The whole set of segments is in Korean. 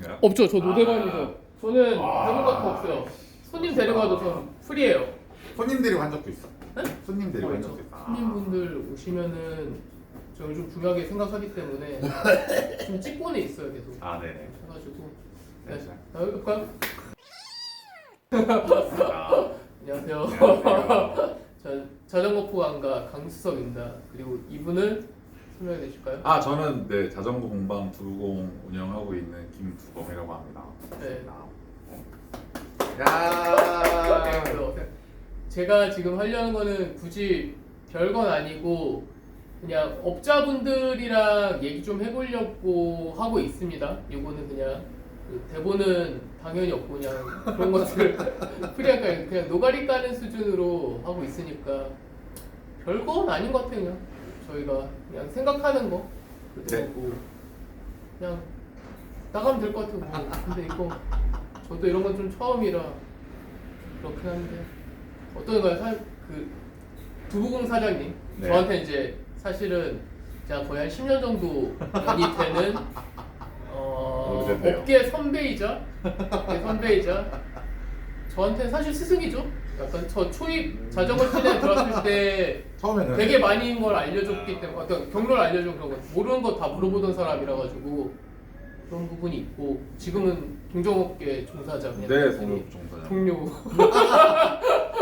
있나요? 없죠. 저 노대관이죠. 저는 해본 것도 없어요. 손님 데려가도 전 프리예요. 손님 데리고 한 적도 있어. 네? 손님 데리고 한 있죠. 적도 있어. 손님분들 오시면은 저를 좀 중요하게 생각하기 때문에 좀 찍고는 있어요 계속. 아 네네. 해가지고 네. 자 해볼까요? 아, 안녕하세요. 안녕하세요. 전 자전거 포항가 강수석입니다. 그리고 이분을 설명해 주실까요? 아 저는 네 자전거 공방 두공 운영하고 있는 김두검이라고 합니다. 네. 야. 제가 지금 하려는 거는 굳이 별건 아니고 그냥 업자분들이랑 얘기 좀 해보려고 하고 있습니다. 이거는 그냥 그 대본은 당연히 없고 그냥 그런 것들을 프리하니까 그냥 노가리 까는 수준으로 하고 있으니까 별건 아닌 것 같아요. 그냥 저희가 그냥 생각하는 거 그리고 그냥 나가면 될 것 같아요. 뭐. 근데 이거 저도 이런 건 좀 처음이라 그렇긴 한데 어떤가요? 그 두부공 사장님 네. 저한테 이제 사실은 제가 거의 한 10년 정도 연이 되는 오래됐네요. 업계 선배이자 저한테 사실 스승이죠. 약간 저 초입 자전거 시대에 들어왔을 때 처음에는 되게 많이 걸 알려줬기 때문에 어떤 경로를 알려준 그런 거 모르는 거 다 물어보던 사람이라 가지고 그런 부분이 있고 지금은 동종업계 종사자 그냥 네 단순히 동료 종사자. 동료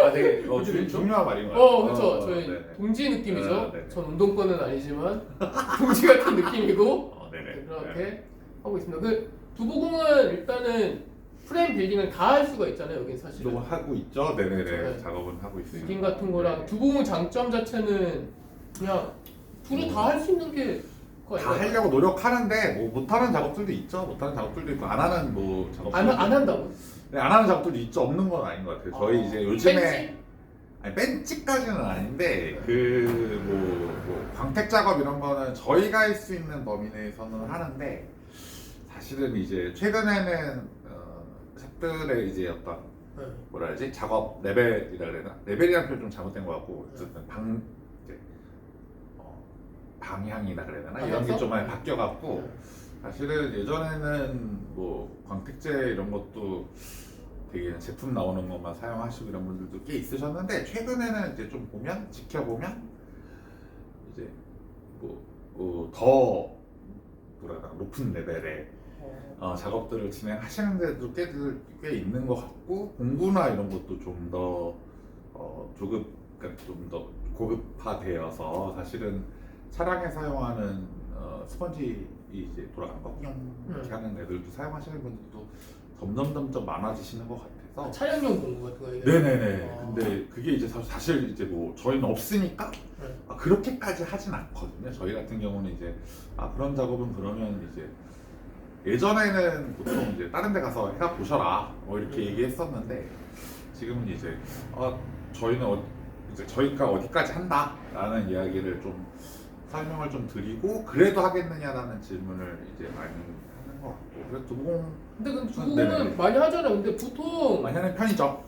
아 되게 그죠? 중요한 말인 것 같아요. 그렇죠. 저희 네네. 동지 느낌이죠. 네네. 전 운동권은 아니지만 동지 같은 느낌이고 네네. 그렇게 네. 하고 있습니다. 그 두부공은 일단은 프레임 빌딩을 다 할 수가 있잖아요. 여기 사실은 좀 하고 있죠. 네네네. 네. 작업은 하고 있습니다. 빌딩 같은 거랑 두부공 장점 자체는 그냥 둘이 다 할 수 있는 게 그거 다 아닌가요? 하려고 노력하는데 뭐 못하는 작업들도 있죠. 못하는 작업들도 있고 안 하는 뭐 작업들도 안 한다고? 네, 안 하는 작업들도 있죠. 없는 건 아닌 것 같아요. 저희 이제 요즘에 벤치? 아니, 벤치까지는 아닌데 그 뭐 광택 작업 이런 거는 저희가 할 수 있는 범위 내에서는 하는데 사실은 이제 최근에는 샵들의 이제 어떤 네. 뭐라 해야지 작업 레벨이라 그래나 레벨이라는 표현 좀 잘못된 것 같고 어쨌든 이제 방향이라 그래야 되나 이런 게 좀 많이 바뀌어갖고 사실은 예전에는 뭐 광택제 이런 것도 되게 그냥 제품 나오는 것만 사용하시고 이런 분들도 꽤 있으셨는데 최근에는 이제 좀 보면 지켜보면 이제 더 뭐라 해야 되나 높은 레벨의 작업들을 진행하시는 데도 꽤 있는 것 같고 공구나 이런 것도 좀 더 그러니까 좀 더 고급화되어서 사실은 차량에 사용하는 스펀지 이제 돌아가는 거 이렇게 하는 애들도 사용하시는 분들도 점점 많아지시는 것 같아서 차량용 공구 같은 거 얘기해요? 네네네. 근데 그게 이제 사실 이제 뭐 저희는 없으니까 네. 그렇게까지 하진 않거든요. 저희 같은 경우는 이제 그런 작업은 그러면 이제 예전에는 보통 이제 다른 데 가서 해가 보셔라 뭐 이렇게 얘기했었는데 지금은 이제 저희는 이제 저희가 어디까지 한다라는 이야기를 좀 설명을 좀 드리고 그래도 하겠느냐라는 질문을 이제 많이 하는 것 같고 그래서 두공 근데 그 네네. 두부공은 많이 하잖아요. 근데 보통 많이 하는 편이죠.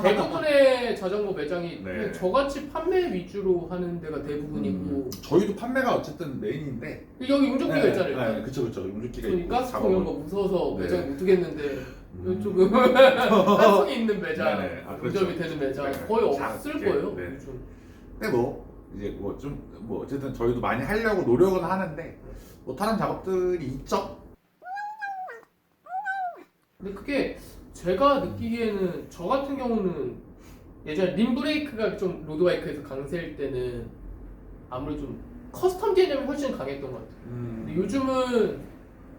대부분의 자전거 매장이 네. 그냥 저같이 판매 위주로 하는 데가 대부분이고 저희도 판매가 어쨌든 메인인데 여기 용접기가 있잖아요. 네, 그쵸 용접기가 저희 있고 가스통 이런 거 무서워서 네. 매장에 못 두겠는데 음. 조금 한성이 있는 매장, 네네. 그렇죠. 용접이 되는 매장 네. 거의 작게, 없을 거예요. 네. 요즘. 근데 뭐 이제 뭐 어쨌든 저희도 많이 하려고 노력은 하는데 못하는 작업들이 있죠. 근데 그게 제가 느끼기에는 저 같은 경우는 예전에 림브레이크가 좀 로드바이크에서 강세일 때는 아무래도 좀 커스텀 개념이 훨씬 강했던 것 같아요. 근데 요즘은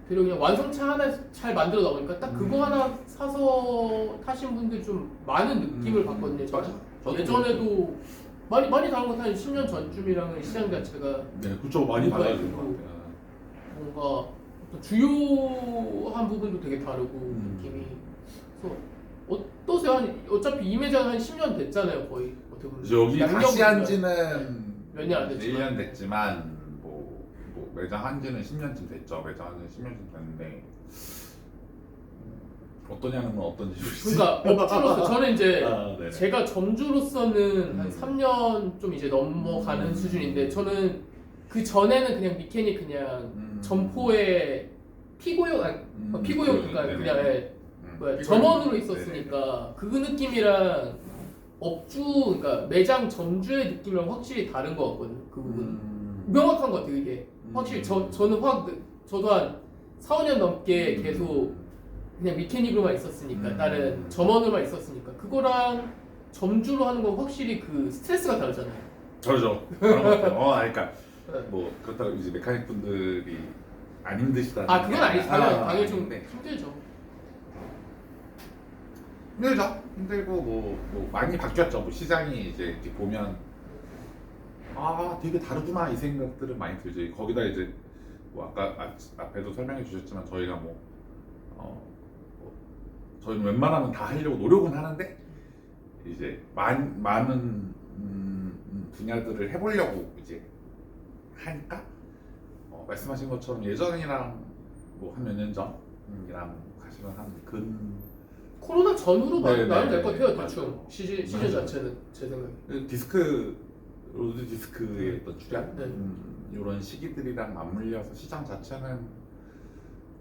되려 그냥 완성차 하나 잘 만들어 나오니까 딱 그거 하나 사서 타신 분들이 좀 많은 느낌을 받거든요. 제가. 맞아. 저도 예전에도 많이 다른 것 한 10년 전쯤이랑은 시장 자체가 네, 그쵸 많이 뭔가 달라진 것 있고. 같아요. 뭔가 어떤 주요한 부분도 되게 다르고 느낌이. 그래서 어떠세요? 어차피 이 매장 한 10년 됐잖아요, 거의 어떻게 보면. 그래서 여기 양력으로 다시 한지는 몇 년 안 됐지만. 1년 됐지만 뭐 매장 한지는 10년쯤 됐죠. 매장 한지는 10년쯤 됐는데 어떠냐는 건 어떤지 그러니까 업주로서 저는 이제 네네. 제가 점주로서는 한 3년 좀 이제 넘어가는 수준인데 저는 그 전에는 그냥 미케닉 그냥 점포에 피고용 피고용 그러니까 네네. 그냥 피고용. 점원으로 있었으니까 그 느낌이랑 업주 그러니까 매장 점주의 느낌이랑 확실히 다른 것 같거든요. 그 부분은 명확한 것 같아요. 이게 확실히 저는 저도 한 4, 5년 넘게 계속 그냥 미케닉으로만 있었으니까 다른 점원으로만 있었으니까 그거랑 점주로 하는 건 확실히 그 스트레스가 다르잖아요. 저죠. 그런 것 같아요. 그러니까 네. 뭐 그렇다고 이제 메카닉 분들이 안 힘드시다. 아 그건 아니죠. 당연히 좀 아닌데. 힘들죠. 힘들죠. 힘들고 뭐 많이 바뀌었죠. 뭐 시장이 이제 이렇게 보면 아 되게 다르구나 이 생각들은 많이 들죠. 거기다 이제 뭐 아까 앞에도 설명해 주셨지만 저희가 저희는 웬만하면 다 하려고 노력은 하는데 이제 많은 분야들을 해보려고 이제 하니까 말씀하신 것처럼 예전이랑 뭐 한 몇 년 전이랑 사실은 한근 코로나 전후로 네, 나오면 될 것 네, 같아요. 맞아요. 대충 시즌 맞아요. 자체는 제 생각에. 로드 디스크의 어떤 출현 네. 이런 시기들이랑 맞물려서 시장 자체는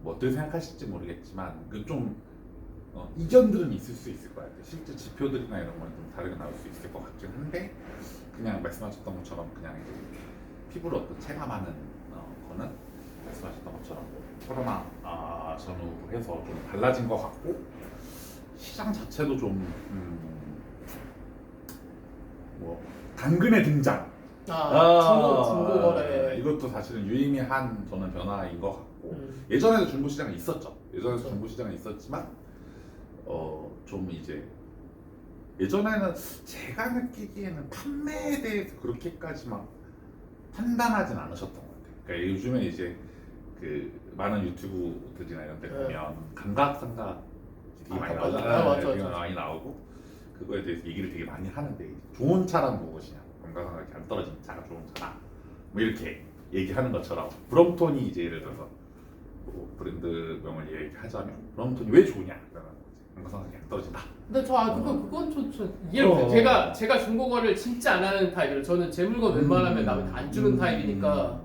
뭐 어떻게 생각하실지 모르겠지만 그 좀 이견들은 있을 수 있을 것 같아요. 실제 지표들이나 이런 건 좀 다르게 나올 수 있을 것 같긴 한데 그냥 말씀하셨던 것처럼 그냥 이제 피부로 어떤 체감하는 거는 말씀하셨던 것처럼 코로나 전후로 해서 좀 달라진 것 같고 시장 자체도 좀 뭐 당근의 등장 중고 거래. 이것도 사실은 유의미한 저는 변화인 것 같고 음. 예전에도 중고 시장은 있었죠. 예전에도 그렇죠. 중고 시장은 있었지만 좀 이제 예전에는 제가 느끼기에는 판매에 대해서 그렇게까지 막 판단하진 않으셨던 것 같아요. 그러니까 요즘에 이제 그 많은 유튜브들이나 이런 데 네. 보면 감각상각 되게 많이 맞아. 나오잖아요. 맞아. 되게 많이 나오고 그거에 대해서 얘기를 되게 많이 하는데 좋은 차란 무엇이냐, 감각상각이 안 떨어진 차가 좋은 차다, 뭐 이렇게 얘기하는 것처럼 브롬톤이 이제 예를 들어서 뭐 브랜드명을 얘기하자면 브롬톤이 왜 좋으냐, 그러면 감각상각이 안 떨어진다. 근데 그건 저 이해를 못해요. 제가 중고거래를 진짜 안 하는 타입이에요. 저는 제 물건 웬만하면 남한테 안 주는 타입이니까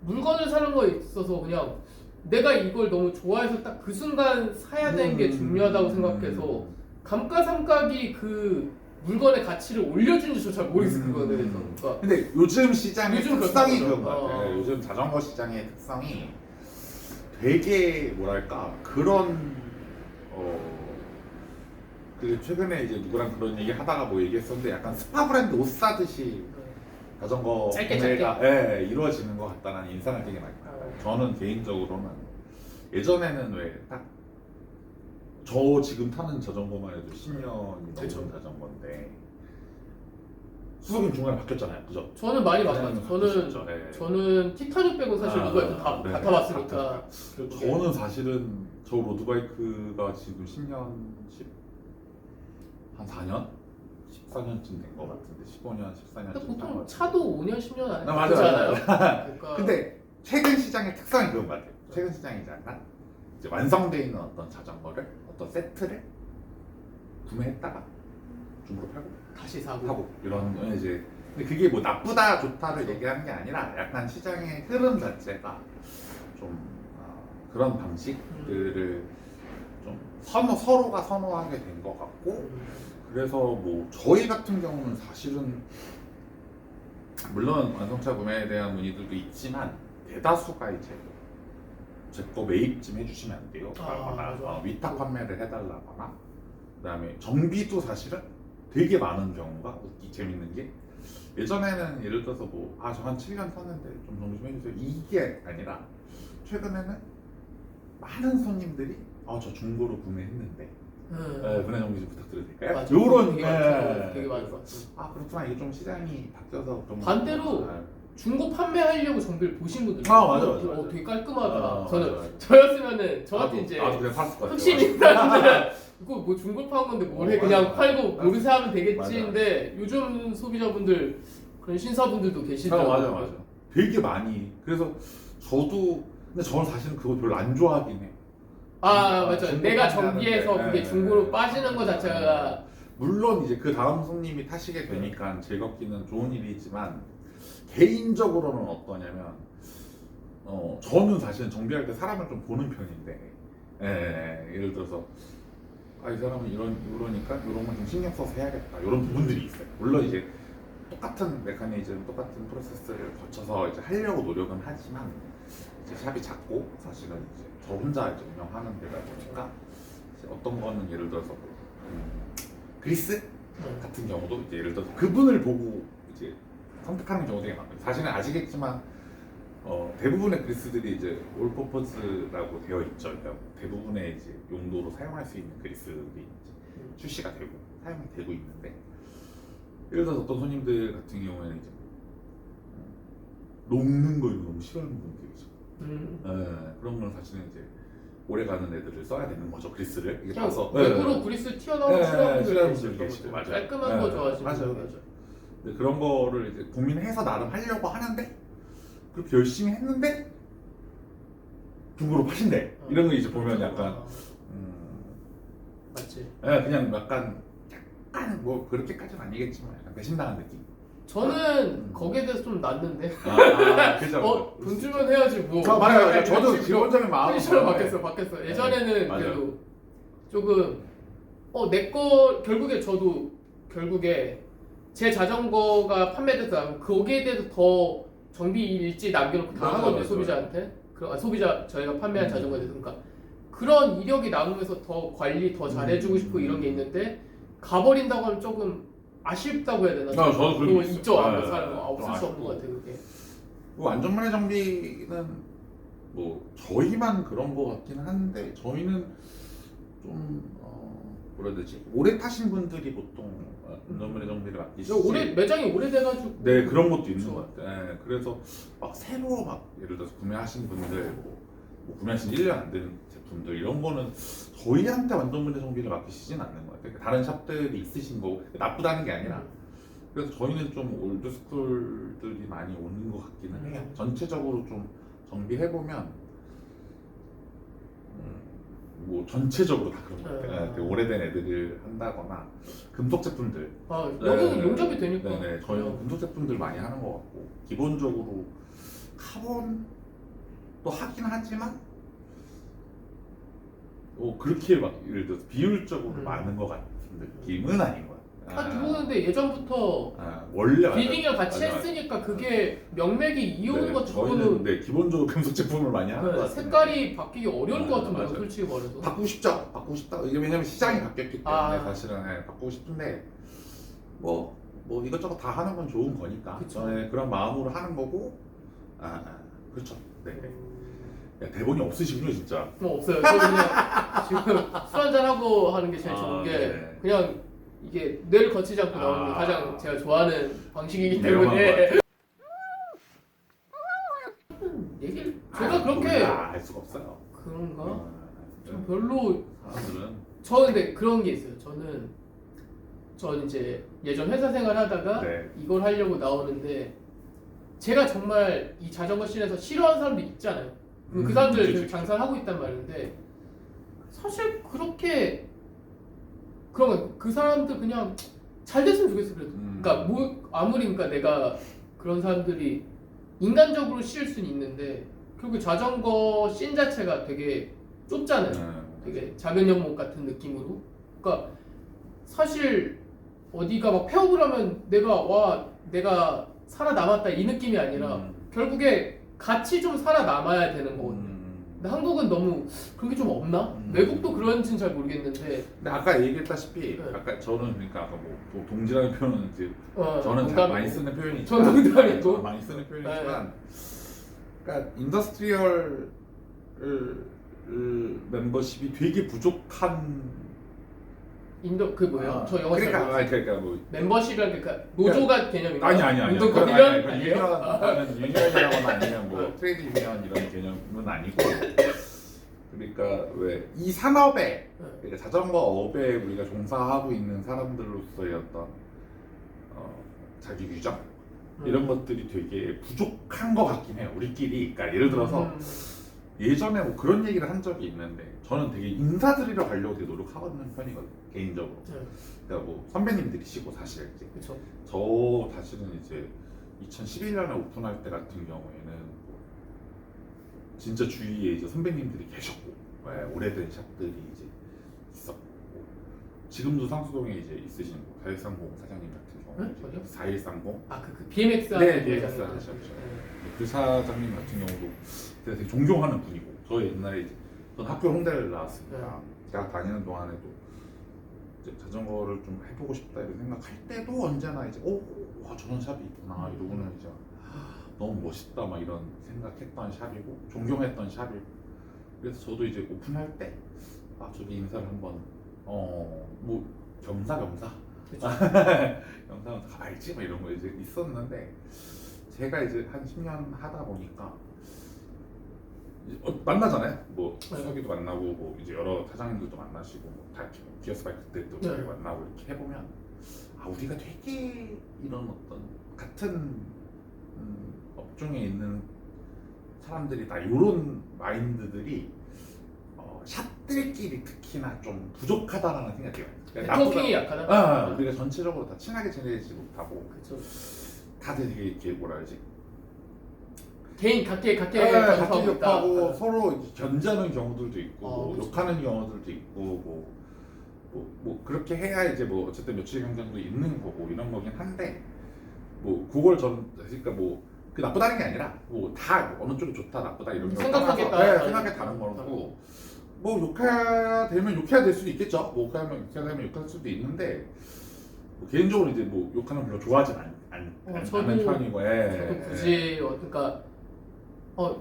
물건을 사는 거에 있어서 그냥 내가 이걸 너무 좋아해서 딱 그 순간 사야 되는 게 중요하다고 생각해서 감가상각이 그 물건의 가치를 올려주는지 저 잘 모르겠어요. 그거에 대해서. 그러니까 근데 요즘 시장의 요즘 특성이 그렇죠. 그런 것 같아요. 요즘 자전거 시장의 특성이 되게 뭐랄까 그런 그 최근에 이제 누구랑 그런 얘기 하다가 뭐 얘기했었는데 약간 스파 브랜드 옷 사듯이 자전거 짧게 구매가 이루어지는 것 같다는 인상을 되게 많이 받아요. 저는 개인적으로는 예전에는 왜 딱 저 지금 타는 자전거만 해도 10년이 넘은 그쵸. 자전거인데 수속임 중간에 바뀌었잖아요, 그죠? 저는 많이 네, 맞아요. 바뀌었죠. 네. 저는 티타늄 빼고 사실 로드바이크 다 타봤으니까. 저는 사실은 저 로드바이크가 지금 10년, 한 4년? 14년쯤 된 것 같은데 15년, 14년쯤 근데 보통 차도 5년, 10년 안에 맞아요. 바꾸잖아요. 그러니까 근데 최근 시장의 특성이 그런 것 같아요. 최근 시장이지 않나? 이제 완성되어 있는 어떤 자전거를 어떤 세트를 구매했다가 중고로 팔고 다시 사고. 하고 이런 이제 근데 그게 뭐 나쁘다 좋다를 얘기하는 게 아니라 약간 시장의 흐름 자체가 좀 그런 방식들을 좀 서로가 선호하게 된 것 같고 그래서 뭐 저희 같은 경우는 사실은 물론 완성차 구매에 대한 문의들도 있지만 대다수가 이제 제 거 매입 좀 해주시면 안 돼요? 라거나 맞아. 위탁 판매를 해달라거나 그다음에 정비도 사실은 되게 많은 경우가 재밌는 게 예전에는 예를 들어서 뭐 저 한 7년 탔는데 좀 정비 좀 해주세요 이게 아니라 최근에는 많은 손님들이 저 중고로 구매했는데 분해 정비 좀 부탁드려도 될까요? 맞아. 요런 되게 많은 것 같아요. 그렇구나 이게 좀 시장이 바뀌어서 좀 반대로 중고 판매하려고 정비를 보신 분들 맞아. 되게 깔끔하다. 맞아. 저였으면은 저한테 이제 나도 그냥 샀을 것 같아. 흑심 있는 사람들은 이거 뭐 중고 파는 건데 뭘 해 그냥 맞아. 팔고 맞아. 모르세 하면 되겠지. 맞아. 근데 요즘 소비자분들 그런 신사분들도 계시더라고요. 맞아. 되게 많이. 그래서 근데 저는 사실은 그거 별로 안 좋아하긴 해. 맞아. 중고 내가 판매하는데, 정비해서 그게 중고로 빠지는 거 자체가 물론 이제 그 다음 손님이 타시게 되니까 즐겁기는 좋은 일이지만 개인적으로는 어떠냐면 저는 사실은 정비할 때 사람을 좀 보는 편인데, 예를 들어서 이 사람은 이러니까 이런 건 좀 신경 써서 해야겠다 이런 부분들이 있어요. 물론 이제 똑같은 메커니즘, 똑같은 프로세스를 거쳐서 이제 하려고 노력은 하지만 이제 샵이 작고 사실은 이제 저 혼자 이제 운영하는 데다 보니까 이제 어떤 거는 예를 들어서 그리스 같은 경우도 이제 예를 들어서 그분을 보고 이제 선택하는 경우가 되게 많거든요. 사실은 아시겠지만 대부분의 그리스들이 이제 올퍼포즈라고 되어 있죠. 그러니까 대부분의 이제 용도로 사용할 수 있는 그리스들이 이제 출시가 되고 사용이 되고 있는데, 예를 들어서 어떤 손님들 같은 경우에는 이제 녹는 거 이런 거 너무 싫어하는 분들이 계시고, 그런 건 사실은 이제 오래가는 애들을 써야 되는 거죠. 그리스를 이게 그냥 봐서 외부로 그리스 튀어나오는 싫어하는 싫어하는 분들 분들 계시고, 맞아요. 깔끔한 거 좋아하시는 맞아요. 분들. 근데 그런 거를 이제 고민해서 나름 하려고 하는데 그렇게 열심히 했는데 중고로 파신대 이런 거 이제 보면 약간 맞지. 그냥 약간 뭐 그렇게까지는 아니겠지만 약간 배신당한 느낌. 저는 거기에 대해서 좀 낫는데. 그죠. 돈 주면 해야지 뭐. 맞아요. 저도 기본적인 마음은 프리셔로 바뀌었어. 예전에는 맞아요. 그래도 조금 내 거 결국에 저도 결국에 제 자전거가 판매돼서 거기에 대해서 더 정비 일지 남겨놓고 다 맞아요, 하거든요. 맞아요. 소비자한테. 소비자 저희가 판매한 자전거에 대해서. 그러니까 그런 이력이 남으면서 더 관리 더 잘해주고 싶고 이런 게 있는데 가버린다고 하면 조금 아쉽다고 해야 되나? 저도 그런 그거 게 있죠. 있어요. 사람 좀 없을 수 없는 아쉽고. 것 같아 그게. 완전만의 정비는 뭐 저희만 그런 거 같긴 한데 저희는 좀 뭐라 해야 되지? 오래 타신 분들이 보통 완전만의 정비를 맡기시지. 매장이 오래돼가지고. 네, 그런 것도 있는 그쵸. 것 같아요. 네, 그래서 막 새로 막 예를 들어서 구매하신 분들 뭐 구매하신 1년 안 된 제품들 이런 거는 저희한테 완전 분해 정비를 맡기시진 않는 것 같아요. 그러니까 다른 샵들이 있으신 거고 나쁘다는 게 아니라, 그래서 저희는 좀 올드스쿨들이 많이 오는 것 같기는 해요. 전체적으로 좀 정비해보면 뭐 전체적으로 다 그런 것 같아요. 되게 오래된 애들을 한다거나 금속 제품들. 여기는 용접이 되니까. 네네, 저희는 금속 제품들 많이 하는 것 같고, 기본적으로 카본도 하긴 하지만 그렇게 막 예를 들어서 비율적으로 많은 것 같은 느낌은 아닌 것 같아요. 들어오는데 예전부터 원래 빌딩이랑 같이 맞아요. 했으니까 그게 명맥이 이오는 것도 저희는 기본적으로 금속 제품을 많이 하는 것 같아요. 색깔이 바뀌기 어려울 것 같은데요, 맞아요. 솔직히 말해서. 바꾸고 싶다. 이게 왜냐면 시장이 바뀌었기 때문에 사실은 바꾸고 싶은데 뭐 이것저것 다 하는 건 좋은 거니까 저는 그런 마음으로 하는 거고. 그렇죠. 네. 야, 대본이 없으시군요 진짜. 없어요. 저 그냥 지금 술 한잔 하고 하는 게 제일 좋은 게 네. 그냥 이게 뇌를 거치지 않고 나오는 게 가장 제가 좋아하는 방식이기 위험한 때문에. 얘기를 제가 그렇게 알 수가 없어요. 그런가? 좀 별로. 사람들은 저는 근데 그런 게 있어요. 저는 이제 예전 회사 생활 하다가 이걸 하려고 나오는데 제가 정말 이 자전거 씬에서 싫어하는 사람도 있잖아요. 그 사람들 계속 장사를 하고 있단 말인데 사실 그렇게 그러면 그 사람들 그냥 잘 됐으면 좋겠어 그래도. 그러니까 뭐 아무리 그러니까 내가 그런 사람들이 인간적으로 싫을 수는 있는데 결국 자전거 씬 자체가 되게 좁잖아요. 되게 작은 연못 같은 느낌으로. 그러니까 사실 어디가 막 폐업을 하면 내가 살아남았다 이 느낌이 아니라 결국에 같이 좀 살아남아야 되는 거거든요. 근데 한국은 너무 그런 게 좀 없나? 외국도 그런지는 잘 모르겠는데. 근데 아까 얘기했다시피 아까 저는 그러니까 아까 뭐 동지라는 표현은 이제 저는 잘 많이 쓰는 표현이지만 저는 많이 쓰는 표현이지만 그러니까 인더스트리얼 멤버십이 되게 부족한 그 뭐예요? 저 영어 잘 모르겠어요. 그러니까 뭐 멤버십이란 그러니까 노조가 개념인가? 아니 운동 그건 관련? 아니에요. 유니언이라거나 아니면 뭐 트레이드 유니언 이런 개념은 아니고, 그러니까 왜 이 산업에 그러니까 자전거 업에 우리가 종사하고 있는 사람들로서의 어떤 자기 규정 이런 것들이 되게 부족한 것 같긴 해요. 우리끼리. 그러니까 예를 들어서 예전에 뭐 그런 얘기를 한 적이 있는데 저는 되게 인사드리러 가려고 되게 노력하는 편이거든요, 개인적으로. 그러니까 뭐 선배님들이시고 사실 이제 그쵸. 저 사실은 이제 2011년에 오픈할 때 같은 경우에는 뭐 진짜 주위에 이제 선배님들이 계셨고 오래된 샵들이 이제 있었고 지금도 상수동에 이제 있으신 4130 사장님 같은 경우 네? 어디요? 4130 아그 BMX 네, 하는 BMX 회사는 하는 샵이죠. 네. 그 사장님 같은 경우도 제가 되게 존경하는 분이고 저 옛날에 이제 전 학교 홍대를 나왔으니까 대학 다니는 동안에도 이제 자전거를 좀 해보고 싶다 이런 생각할 때도 언제나 이제 와 저런 샵이 있구나 이러고는 이제 너무 멋있다 막 이런 생각했던 샵이고 존경했던 샵이고 그래서 저도 이제 오픈할 때 저기 인사를 한번 뭐 겸사겸사 그쵸. 겸사겸사 가봐야지 막 이런 거 이제 있었는데 제가 이제 한 10년 하다 보니까 이제 만나잖아요. 뭐 수석이도 만나고 뭐 이제 여러 사장님들도 만나시고 다 이렇게 기어스바이크 때도 네. 만나고 이렇게 해보면 우리가 되게 이런 어떤 같은 업종에 있는 사람들이 다 이런 마인드들이 샵들끼리 특히나 좀 부족하다라는 생각이 들어요. 그러니까 네트워킹이 약하다. 우리가 전체적으로 다 친하게 지내지 못하고 그렇죠. 다들 되게 이렇게 뭐라 해야지 개인 각계 같이 방송하고 욕하고 있다. 서로 이제 견제하는 경우들도 있고 뭐 그렇죠. 욕하는 경우들도 있고 뭐 그렇게 해야 이제 뭐 어쨌든 며칠 경쟁도 있는 거고 이런 거긴 한데 뭐 그걸 전 그러니까 뭐 그 나쁘다는 게 아니라 뭐 다 어느 쪽이 좋다 나쁘다 이런 거 생각하기에 떠나서, 따라 생각에 다른 거고 뭐 욕해야 되면 욕해야 될 수도 있겠죠. 뭐 욕해야 되면 욕할 수도 있는데 뭐 개인적으로 이제 뭐 욕하는 거 별로 좋아하진 않는 저도 편이고 저도 굳이 그러니까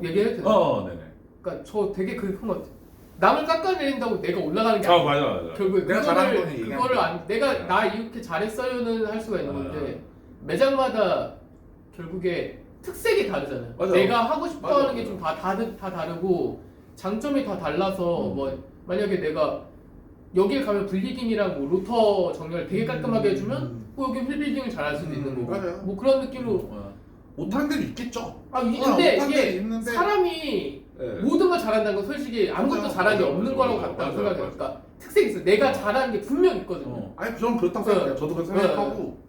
얘기해도 되나? 네네. 그러니까 저 되게 그런 것 같아. 남을 깎아내린다고 내가 올라가는 게 아니야. 맞아. 결국에 내가 잘하는 거는 얘기하는 그거를 거야. 내가 나 이렇게 잘했어요는 할 수가 있는 건데 매장마다 결국에 특색이 다르잖아요. 맞아. 내가 하고 싶어 맞아, 하는 게 좀 다 다르고 장점이 다 달라서 뭐 만약에 내가 여길 가면 블리딩이랑 뭐 로터 정렬 되게 깔끔하게 해주면 여기 휠빌딩을 잘할 수도 있는 거고 맞아요. 뭐 그런 느낌으로 못하는 데도 있겠죠. 근데 못하는 이게 데도 있는데. 사람이 네. 모든 걸 잘한다는 건 솔직히 아무것도 맞아요. 잘하는 게 맞아요. 없는 거라고 맞아요. 같다고 맞아요. 생각해요. 그러니까 특색이 있어요. 내가 잘하는 게 분명 있거든요. 아니 저는 그렇다고 생각해요. 저도 그렇게 생각하고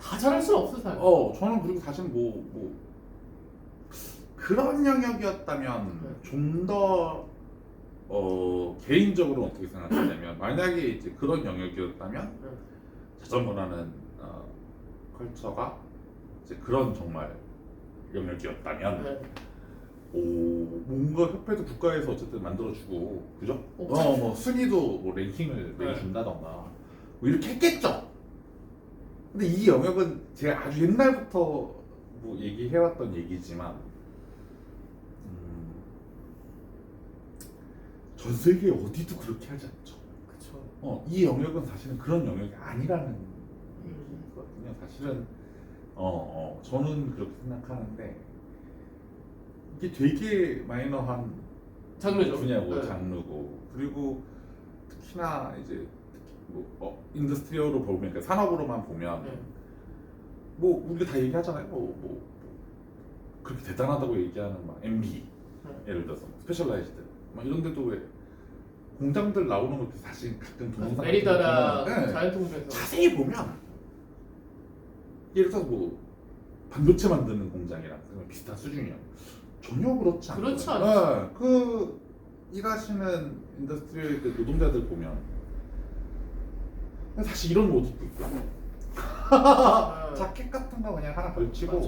다 잘할 수는 없어 사람. 저는 그리고 사실 뭐 그런 영역이었다면 좀 더 개인적으로 어떻게 생각하냐면 만약에 이제 그런 영역이었다면 자전거라는 컬처가 이제 그런 정말 영역이었다면 뭔가 협회도 국가에서 어쨌든 만들어주고 그죠? 뭐 순위도 뭐 랭킹을 내준다던가 뭐 이렇게 했겠죠. 근데 이 영역은 제가 아주 옛날부터 뭐 얘기해왔던 얘기지만 전 세계 어디도 그렇게 하지 않죠. 그렇죠. 이 영역은 사실은 그런 영역이 아니라는 얘기거든요. 사실은 저는 그렇게 생각하는데 이게 되게 마이너한 장르죠. 분야고 장르고 그리고 특히나 이제 인더스트리얼로 보면 그러니까 산업으로만 보면 뭐 우리가 다 얘기하잖아요. 뭐 그렇게 대단하다고 얘기하는 막 MB 예를 들어서 스페셜라이즈드 막 이런 데도 왜 공장들 나오는 것도 사실 가끔 동영상 메리다랑 보면, 자연통에서 자세히 보면 예를 들어서 뭐 반도체 만드는 공장이랑 비슷한 수준이야. 전혀 그렇지 않아요. 그렇지 않죠. 그 일하시는 인더스트리얼 그 노동자들 보면 사실 이런 옷 입고 있고 자켓 같은 거 그냥 하나 걸치고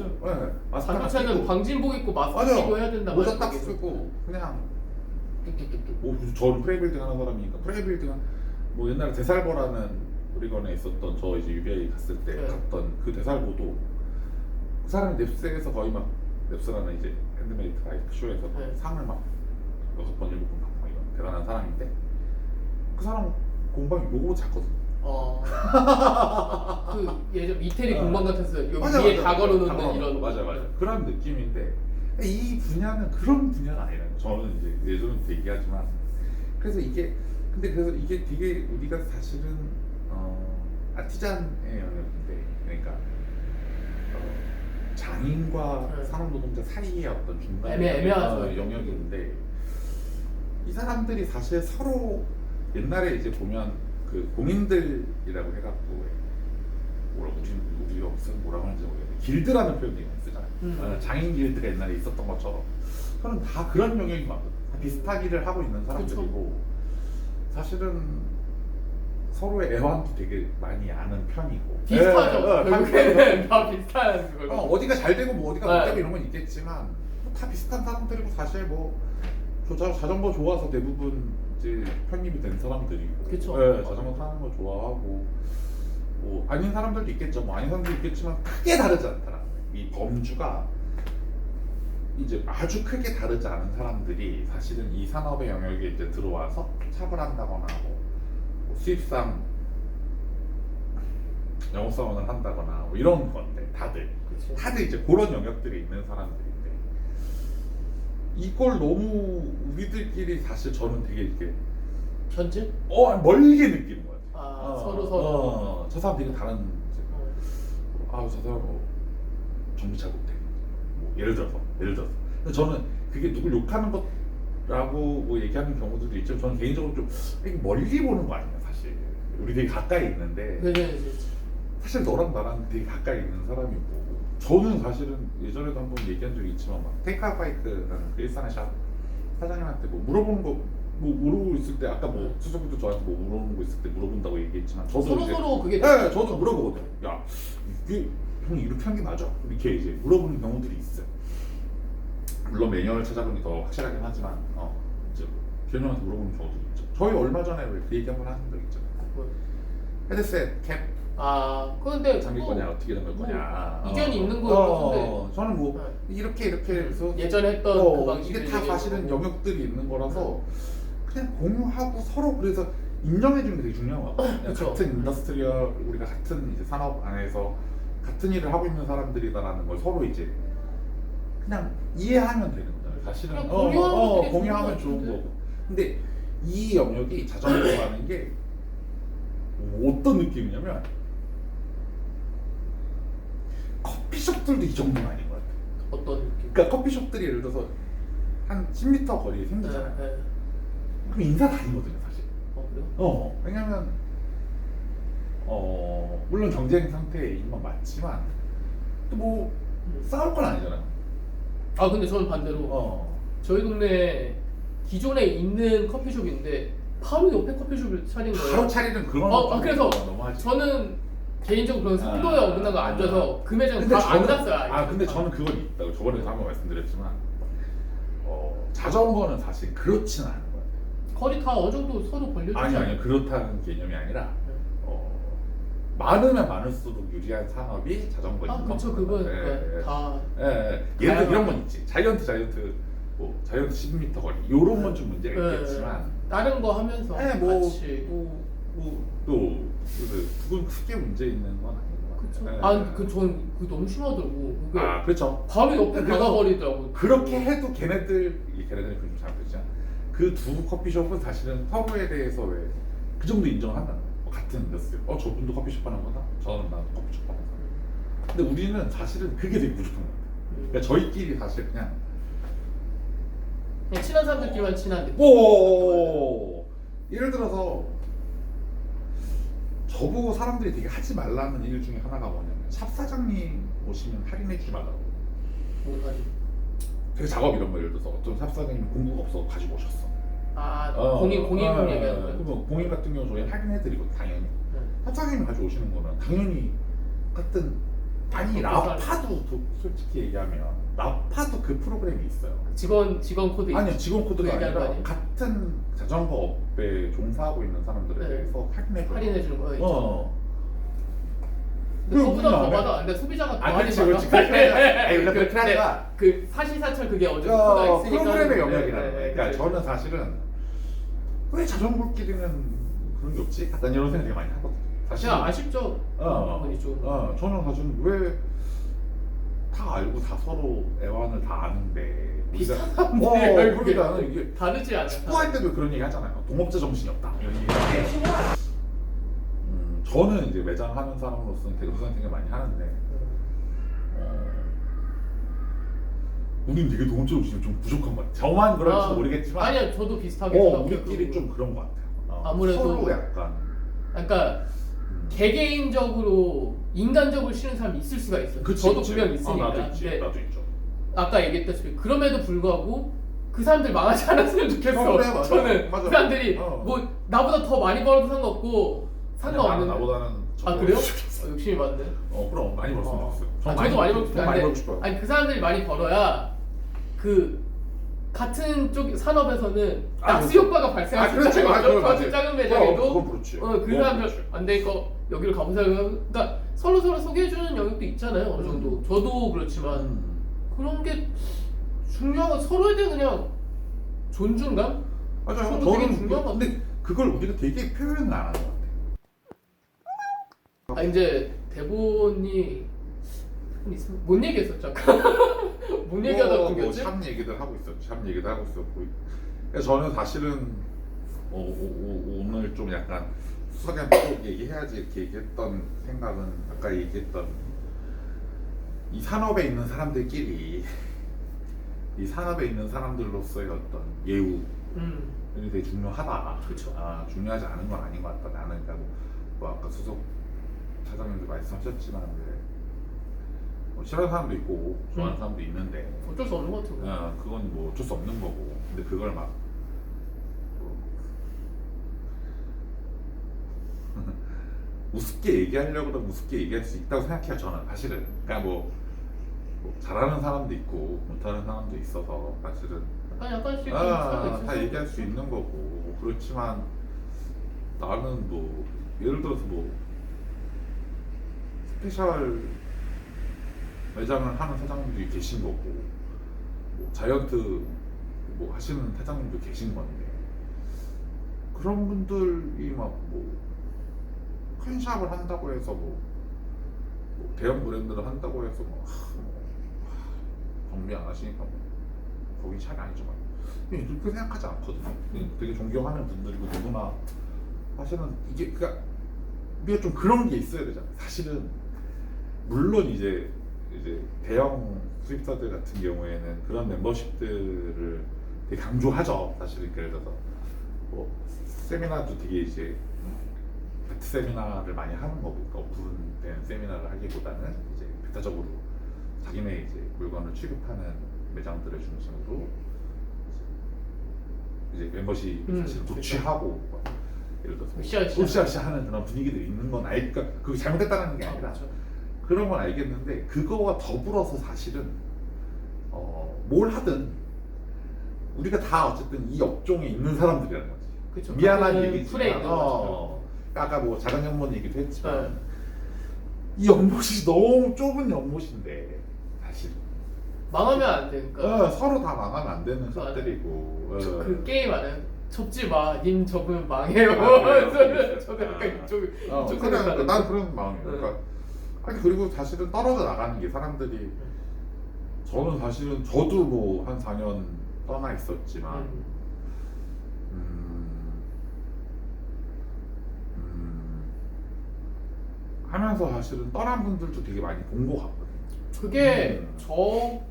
마스크 하나 반도체는 끼고 광진복 입고 마스크 맞아. 끼고 해야 된다. 모자 딱 쓰고 그냥 뚝뚝뚝뚝 저는 프레빌딩 하는 사람이니까 프레빌딩 뭐 옛날에 대살보라는 오리건에 있었던 저 이제 UBI 갔을 때 갔던 그 대살보도 그 사람이 넵스에서 거의 막 넵스라는 이제 핸드메이드 바이크 쇼에서 상을 막 6번 7번 받고 막 이런 대단한 사람인데 그 사람 공방이 요거 작거든. 그 예전 이태리 공방 같았어요. 여기 맞아, 위에 맞아, 다 걸어놓는 맞아. 이런. 맞아 그런 느낌인데 이 분야는 그런 분야가 아니라요. 저는 이제 예전부터 얘기하지만 그래서 이게 되게 우리가 사실은 아티잔의 영역인데 그러니까 장인과 산업노동자 사이의 어떤 중간 애매하죠. 영역인데 이 사람들이 사실 서로 옛날에 이제 보면 그 공인들이라고 해갖고 우리가 무슨 뭐라고 하는지 모르겠는데 길드라는 표현 되게 많이 쓰잖아요. 장인 길드가 옛날에 있었던 것처럼 저는 다 그런 영역이 많거든요. 다 비슷하기를 하고 있는 사람들이고 사실은 서로의 애환도 되게 많이 아는 편이고 비슷하죠. 다 결국에는 다 비슷한 거고. 어디가 잘 되고 뭐 어디가 못 네. 되고 이런 건 있겠지만 다 비슷한 사람들이고 사실 뭐 자전거 좋아서 대부분 이제 편입이 된 사람들이고 그쵸. 자전거 타는 거 좋아하고 뭐 아닌 사람들도 있겠죠. 뭐 아닌 사람들도 있겠지만 크게 다르지 않더라. 이 범주가 이제 아주 크게 다르지 않은 사람들이 사실은 이 산업의 영역에 이제 들어와서 차별한다거나 뭐 수입상 영업사원을 한다거나 뭐 이런 건데 다들 이제 그런 영역들이 있는 사람들인데 이걸 너무 우리들끼리 사실 저는 되게 이렇게 현재? 멀게 느끼는 것 같아요. 서로 저 사람 되게 다른 저 사람 뭐 정비 잘 못해. 뭐 예를 들어서. 근데 저는 그게 누굴 욕하는 것라고 뭐 얘기하는 경우들도 있지만 저는 개인적으로 좀 멀리 보는 거 아니야 사실. 우리 되게 가까이 있는데 네. 사실 너랑 나랑 되게 가까이 있는 사람이고 저는 사실은 예전에도 한번 얘기한 적이 있지만 막 테이크아웃바이크라는 그 일산의 샵 사장님한테 뭐 물어보는 거 뭐 물어보고 있을 때 아까 뭐 수석님도 저한테 뭐 물어보는 거 있을 때 물어본다고 얘기했지만 저도 서로 그게 네, 저도 물어보거든요. 야, 이게 형이 이렇게 한 게 맞아? 이렇게 이제 물어보는 경우들이 있어요. 물론 매뉴얼을 찾아보니 더 확실하긴 하지만 이제 기현형한테 물어보는 경우도 있죠. 저희 얼마 전에 왜 그 얘기 한번 하신 적 있잖아요. 헤드셋 캡 그런데 잠길 거냐 어떻게 잠길 거냐 이견이 있는 거 같은데 저는 뭐 이렇게 해서 예전에 했던 그 방식 이게 다 사실은 영역들이 있는 거라서 그냥 공유하고 서로 그래서 인정해 주는 게 되게 중요한 것 같아요. 그쵸. 같은 인더스트리얼 우리가 같은 이제 산업 안에서 같은 일을 하고 있는 사람들이다라는 걸 서로 이제 그냥 이해하면 되는 거잖아요. 사실은 그냥 공유하면 좋은 거고. 근데 이 영역이 자전거라는 게 어떤 느낌이냐면 커피숍들도 이 정도는 아닌 것 같아요. 어떤 느낌? 그러니까 커피숍들이 예를 들어서 한 10m 거리에 생기잖아요. 네. 그럼 인사 다 아니거든요, 사실. 그래요? 왜냐면 물론 경쟁 상태인 건 맞지만 또 뭐 싸울 건 아니잖아요. 근데 저는 반대로 저희 동네에 기존에 있는 커피숍인데 바로 옆에 커피숍을 차린 거예요. 바로 차리는 그런 그래서 너무하지. 저는 개인적으로 그런 승도에 어긋난 거 안 줘서 그 매장 다안 갔어요. 근데 저는 그건 있다고 저번에도 한번 말씀드렸지만 자전거는 사실 그렇진 않은 거예요. 거리 다 어느 정도 서로 벌려주죠. 아니 그렇다는 개념이 아니라 많으면 많을수록 유리한 산업이 자전거인 그렇죠. 그건 다 예를 들어 이런 건 있지. 자이언트 뭐 자이언트 10m 거리 요런 건 좀 문제가 있겠지만 다른 거 하면서 같이 또 그건 크게 문제 있는 건 아닌 것 같아요. 전 그게 너무 심하더라고. 그게 그렇죠. 바로 옆에 그래서 나가버리더라고. 그렇게 해도 걔네들이 좀 잘못됐잖아. 그 두 커피숍은 사실은 서로에 대해서 왜 그 정도 인정을 한다는 거야. 같은 인더스트리. 저분도 커피숍 하는 거다. 저는 나도 커피숍 하는 거다. 근데 우리는 사실은 그게 되게 부족한 것 같아요. 그러니까 저희끼리 사실 그냥 친한 사람들끼리만 친한 느낌. 예를 들어서 저보고 사람들이 되게 하지 말라는 일 중에 하나가 뭐냐면 샵 사장님 오시면 할인해 주지 말라고. 뭐하지? 되게 작업 이런 거 예를 들어서 어떤 샵 사장님이 공구가 없어 가지고 오셨어. 공인 얘기하는 거예요? 그러면 공인 같은 경우 저희 할인해드리고 당연히 샵 사장님이 가지고 오시는 거는 당연히 같은 라파도 솔직히 얘기하면 라파도 그 프로그램이 있어요. 직원 코드 아니요 직원 코드가 그 아니라 아니에요? 같은 자전거 업에 종사하고 있는 사람들에 대해서 할인해주는 거예요. 근데 그거보다 더 받아. 근데 소비자가 더 많이 받아. 그렇지. 그렇게 하니까 그 사실사철 그게 어제 코드가 있으니까 프로그램의 영역이라는 거예요. 그러니까 그치. 저는 사실은 왜 자전거끼리는 그런 게 없지? 약간 이런 생각 되게 많이 하거든요. 사실 그냥 아쉽죠. 부분이 좀. 저는 사실 왜 다 알고 다 서로 애환을 다 아는데 비슷한 사람들이 그러니까 이게 다르지 않아요. 축구할 때도 그런 얘기 하잖아요. 동업자 정신이 없다 이런 얘기 하는데 저는 이제 매장 하는 사람으로서는 되게 그런 생각 많이 하는데 우린 되게 동업자 정신이 좀 부족한 것 같아요. 저만 그럴지 모르겠지만 아니요 저도 비슷하게 생각해요. 우리끼리 좀 그런 것 같아요. 아무래도 서로 약간 그러니까 개개인적으로 인간적으로 싫은 사람이 있을 수가 있어요. 그치, 저도 그치. 분명 있으니까. 나도 있지. 근데 나도 있죠. 아까 얘기했다시피 그럼에도 불구하고 그 사람들 망하지 않았으면 좋겠어. 그래, 맞아. 저는 맞아. 그 사람들이 어. 뭐 나보다 더 많이 벌어도 상관없고 상관없는데. 나보다는 아 그래요? 욕심이 많네. 그럼 많이 벌었으면 좋겠어요. 저도 많이 벌고 싶은데 많이 벌고 싶어요. 아니 그 사람들이 많이 벌어야 그 같은 쪽 산업에서는 낙수 그렇죠. 효과가 발생할 수 그렇지. 있잖아요. 그건 저 맞지. 작은 매장에도 그건 그렇지. 그 그건 사람들 그렇지. 안 되니까 여기를 가보세요. 그러니까 서로 소개해주는 영역도 있잖아요. 어느 정도. 저도 그렇지만 그런 게 중요한 건 서로에 대한 그냥 존중감? 맞아요. 서로 되게 저는 중요한 것 근데 그걸 우리가 되게 표현을 안 하는 것 같아. 아 이제 대본이 있으면 뭔 얘기했었죠 아까? 뭔 얘기하다 끊겼지? 참 얘기들 하고 있었죠. 참 얘기도 하고 있었고. 그래서 저는 사실은 오늘 좀 약간 수석이랑 꼭 얘기해야지 이렇게 얘기했던 생각은 아까 얘기했던 이 산업에 있는 사람들끼리 이 산업에 있는 사람들로서의 어떤 예우이 되게 중요하다. 그쵸. 중요하지 않은 건 아닌 것 같다. 나는 그러니까 뭐 아까 수석 사장님도 말씀하셨지만 뭐 싫어하는 사람도 있고 좋아하는 사람도 있는데 어쩔 수 없는 것 같아요. 그건 뭐 어쩔 수 없는 거고. 근데 그걸 막 우습게 얘기하려고 그러면 우습게 얘기할 수 있다고 생각해요. 저는 사실은. 그러니까 뭐 잘하는 사람도 있고 못하는 사람도 있어서 사실은 약간씩 다 얘기할 수 있는 거고. 그렇지만 나는 뭐 예를 들어서 뭐 스페셜 매장을 하는 사장님도 계신 거고 뭐 자이언트 뭐 하시는 사장님도 계신 건데 그런 분들이 막 뭐 큰샵을 한다고 해서 뭐 대형 브랜드를 한다고 해서 정비 안 하시니까 거기 샵이 아니죠. 그렇게 생각하지 않거든요. 되게 존경하는 분들이고 누구나 사실은 이게 그러니까 우리가 좀 그런 게 있어야 되잖아요. 사실은 물론 이제 대형 수입사들 같은 경우에는 그런 멤버십들을 되게 강조하죠. 사실은. 그래서 뭐 세미나도 되게 이제 베트 세미나를 많이 하는 거고, 그러니까 오픈된 세미나를 하기보다는 이제 베타적으로 자기네 이제 물건을 취급하는 매장들을 중심으로 이제 멤버십을 사실 도취하고 예를 들어서 으쌰으쌰 하는 그런 분위기들이 있는 건 그러니까 그게 잘못됐다는 게 아니라 그런 건 알겠는데 그거와 더불어서 사실은 뭘 하든 우리가 다 어쨌든 이 업종에 있는 사람들이라는 거지. 그쵸. 미안한 얘기지만 풀에 있는 거죠. 아까 뭐 작은 연못 얘기도 했지만 이 연못이 너무 좁은 연못인데 사실 망하면 안 되니까. 서로 다 망하면 안 되는 것들이고 그 게임 안에 접지 마. 님 접으면 망해요. 저도 약간 이쪽 그냥 난 그런 마음이에요. 그러니까 아니 그리고 사실은 떨어져 나가는 게 사람들이 저는 사실은 저도 뭐 한 4년 떠나 있었지만 하면서 사실은 떠난 분들도 되게 많이 본 것 같거든요. 그게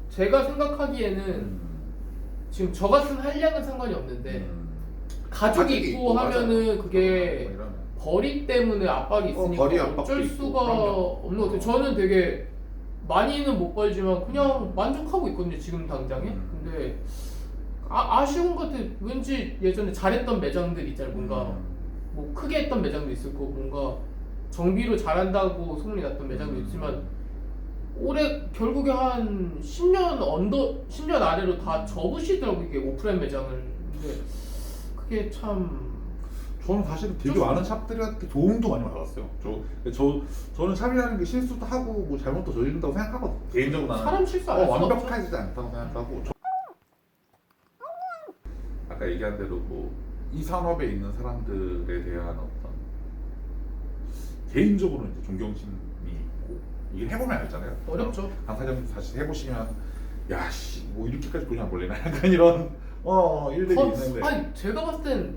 제가 생각하기에는 지금 저 같은 한량은 상관이 없는데 가족이 있고 하면은 맞아. 그게 벌이 때문에 압박이 있으니까 벌이 압박도 어쩔 있고, 수가 그럼요. 없는 것 같아요. 저는 되게 많이는 못 벌지만 그냥 만족하고 있거든요 지금 당장에. 근데 아쉬운 것 같아요. 왠지 예전에 잘했던 매장들 있잖아요. 뭔가 뭐 크게 했던 매장도 있을 거고 뭔가 정비로 잘한다고 소문이 났던 매장도 있지만 올해 결국에 한 10년 아래로 다 접으시더라고 이게 오프라인 매장을. 근데 그게 참 저는 사실 되게 많은 샵들한테 도움도 많이 받았어요. 저는 샵이라는 게 실수도 하고 뭐 잘못도 저지른다고 생각하거든요. 개인적으로 나는 사람 실수 안 할 수가 없죠. 완벽하지 않다고 생각하고 아까 얘기한 대로 뭐 이 산업에 있는 사람들에 대한 어떤 개인적으로 이제 존경심이 있고 이게 해보면 알잖아요. 어렵죠. 강사님 사실 해보시면 야씨 뭐 이렇게까지 돈이 안 벌리나 약간 이런 일들이 있는데 아니 제가 봤을 땐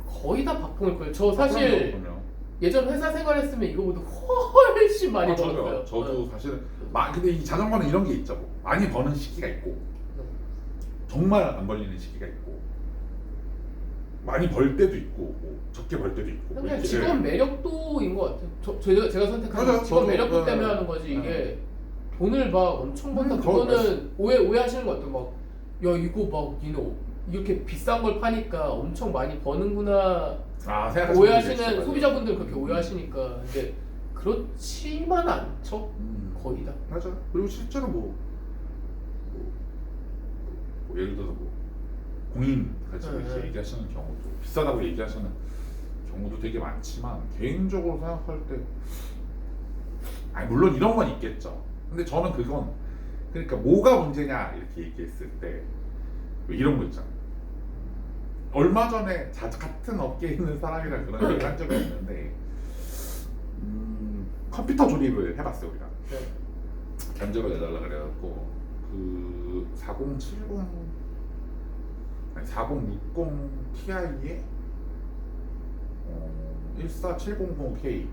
거의 다 박봉일 거예요. 저 사실 그럼요. 예전 회사 생활했으면 이거보다 훨씬 많이 벌었어요. 저도 사실은 근데 이 자전거는 이런 게 있죠. 많이 버는 시기가 있고 정말 안 벌리는 시기가 있고 많이 벌 때도 있고 뭐 적게 벌 때도 있고 그냥 이렇게. 직업 매력도인 것 같아요. 제가 선택한 맞아요. 직업 저도, 매력도 때문에 네. 하는 거지 이게 돈을 막 엄청 번다. 그거 그거는 오해하시는 것 같아요. 막 야 이거 막 니는 이렇게 비싼 걸 파니까 엄청 많이 버는구나 아, 생각하시는 분들이 오해하시는 있어요. 소비자분들 그렇게 오해하시니까. 근데 그렇지만 않죠. 거의 다. 맞아. 그리고 실제로 뭐 예를 들어서 뭐 공인 가지고 네, 이제 네. 얘기하시는 경우도 비싸다고 얘기하시는 경우도 되게 많지만 개인적으로 생각할 때 아니 물론 이런 건 있겠죠. 근데 저는 그건 그러니까 뭐가 문제냐 이렇게 얘기했을 때 이런 거 있잖아. 얼마 전에 같은 업계에 있는 사람이랑 그런 얘기를 한 적이 있는데 컴퓨터 조립을 해봤어요 우리가. 네. 견적을 내달라 그래갖고 그 4070 아니 4060 Ti에 14700K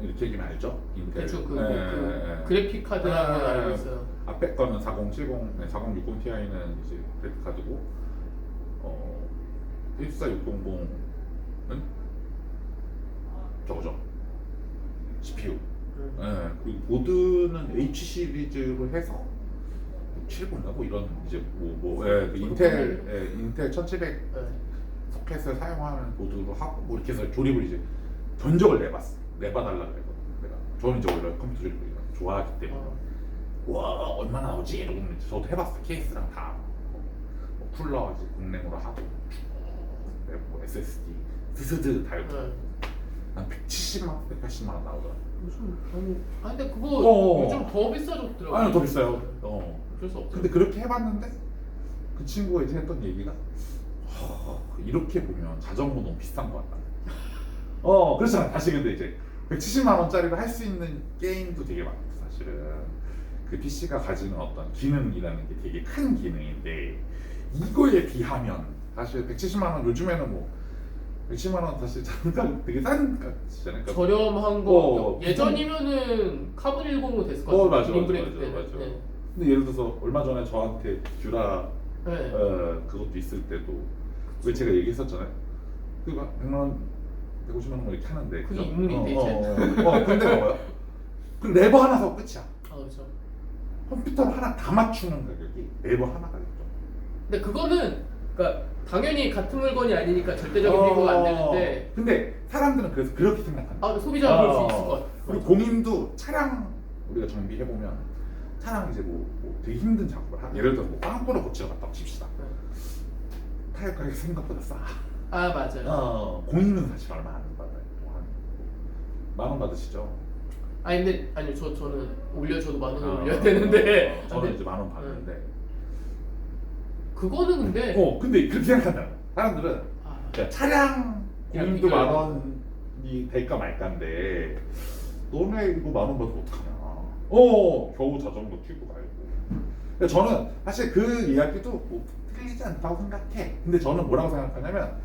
이렇게 얘기면 알죠? 인텔. 대충 그 예. 그래픽 카드라는 건 알고 있어요. 앞에 거는 4070, 4060 Ti는 이제 그래픽 카드고 14600은 저거죠. CPU. 예, 그리고 보드는 H 시리즈로 해서 7분가 뭐 이런 이제 그 인텔 1700 네. 소켓을 사용하는 보드로 하고 뭐 이렇게 해서 조립을 이제 견적을 내봐달라 그랬거든요. 내가 저는 이제 원래 컴퓨터 조립을 좋아하기 때문에 와 얼마 나오지 이러고 이제 저도 해봤어. 케이스랑 다 뭐 쿨러 이제 공랭으로 하고 뭐 SSD 스스드 달고 네. 한 170만 원, 180만 원 나오더라고. 요즘 근데 그거 어어. 요즘 더 비싸졌더라고요. 아니 더 비싸요. 어쩔 수 없죠. 근데 그렇게 해봤는데 그 친구가 이제 했던 얘기가 이렇게 보면 자전거 너무 비싼 것 같다. 그렇잖아. 다시 근데 이제 170만 원짜리로 할 수 있는 게임도 되게 많고 사실은 그 PC가 가지는 어떤 기능이라는 게 되게 큰 기능인데 이거에 비하면 사실 170만 원 요즘에는 뭐 110만 원 사실 장가 되게 싼 값이잖아요. 그러니까 저렴한 거 예전이면은 카본 10은 됐을 것 같아요. 맞아, 기린 맞아, 브레이크 맞아, 때는. 맞아. 네. 근데 예를 들어서 얼마 전에 저한테 듀라 네. 그것도 있을 때도 왜 제가 얘기했었잖아요. 그거 100만 원, 150만 원 이렇게 하는데 그게 그죠? 인물인데, 근데 봐봐요. 그 레버 하나 사 끝이야. 아 그렇죠. 컴퓨터를 하나 다 맞추는 가격이 레버 하나가 있죠. 근데 그거는 그러니까 당연히 같은 물건이 아니니까 절대적인 비교가 안 되는데 근데 사람들은 그래서 그렇게 생각한다. 소비자는 그럴 수 있을 것 같아요. 그리고 공인도 차량 우리가 정비해 보면 차량 이제 뭐 되게 힘든 작업을 하. 예를 들어서 뭐 빵꾸를 고치러 갔다고 칩시다. 타이어 가격 생각보다 싸. 아 맞아요. 공인은 사실 얼마 안 받아요. 한 10,000원 받으시죠? 아니 저는 저도 10,000원 올려야 되는데 저는 이제 10,000원 받는데 그거는 근데 근데 그렇게 생각한다. 사람들은 그러니까 차량 공인도 비교해요. 10,000원이 될까 말까인데 너네 이거 10,000원 받으면 어떡하냐. 겨우 자전거 튜브 갈고. 근데 저는 사실 그 이야기도 뭐 틀리지 않다고 생각해. 근데 저는 뭐라고 생각하냐면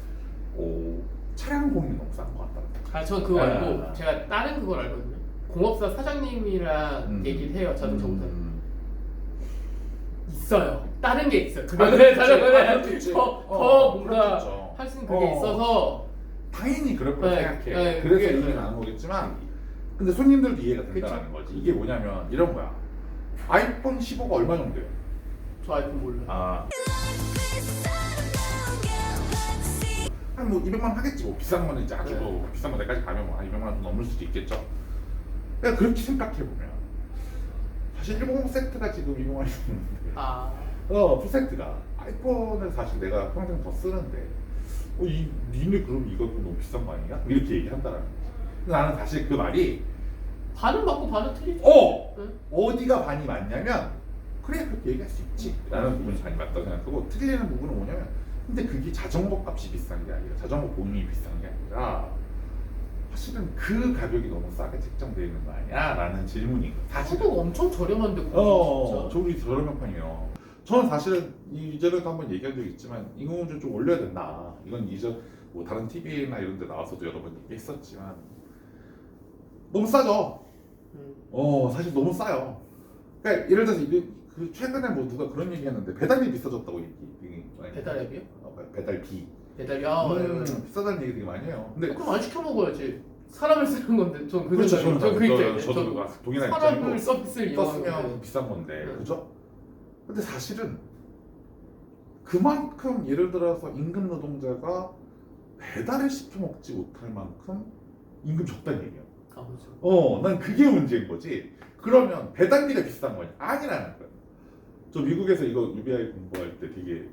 차량 공인이 너무 싼 것 같다. 전 그거 알고 제가 다른 그걸 알거든요. 공업사 사장님이랑 얘기를 해요. 자동차 공사 있어요. 다른 게 있어요. 그거는 더 뭔가 그렇겠죠. 할 수 있는 그게 있어서 당연히 그럴 거라 생각해. 네, 그래서 그게 얘기는 안 오겠지만 근데 손님들도 이해가 된다는 거지. 이게 뭐냐면 이런 거야. 아이폰 15가 얼마 정도예요? 저 아이폰 몰라요. 한 뭐 200만 원 하겠지. 뭐 비싼 거는 이제 아주 뭐 비싼 모델까지 가면 뭐 200만 원 좀 넘을 수도 있겠죠. 그러니까 그렇게 생각해 보면 사실 150 세트가 지금 200만 원이 넘는데 풀세트가 아이폰을 사실 내가 평생 더 쓰는데 니네 그럼 이거 너무 비싼 거 아니야? 이렇게 얘기한다라는 거지. 근데 나는 사실 그 말이 반은 맞고 반은 틀리죠. 어디가 반이 맞냐면 그래 그렇게 얘기할 수 있지 라는 부분이 반이 맞다고 생각하고 틀리는 부분은 뭐냐면 근데 그게 자전거 값이 비싼 게 아니라 자전거 보험이 비싼 게 아니라 사실은 그 가격이 너무 싸게 책정되어 있는 거 아니야? 라는 질문이 사실은 저도 엄청 저렴한데 진짜. 저기 저렴한 편이에요. 저는 사실은 이전에도 한번 얘기한 적이 있지만 인공지능 좀 올려야 된다. 이건 이전 뭐 다른 TV나 이런 데 나와서도 여러 번 얘기했었지만 너무 싸죠. 사실 너무 싸요. 그러니까 예를 들어서 최근에 뭐 누가 그런 얘기했는데 배달비 비싸졌다고 얘기. 배달 앱이요? 배달비. 배달이 비싸다는 얘기 되게 많이 해요. 근데 그럼 안 시켜 먹어야지. 사람을 쓰는 건데 전 그렇죠. 저는 그 입장이에요. 저도 동일한 사람을 입장이고 서비스를 이용하는 떴으면 건데. 비싼 건데 네. 그죠? 근데 사실은 그만큼 예를 들어서 임금 노동자가 배달을 시켜 먹지 못할 만큼 임금 적다는 얘기예요. 아 그렇죠. 난 그게 문제인 거지. 그러면 배달비가 비싼 거냐? 아니라는 거야. 저 미국에서 이거 UBI 공부할 때 되게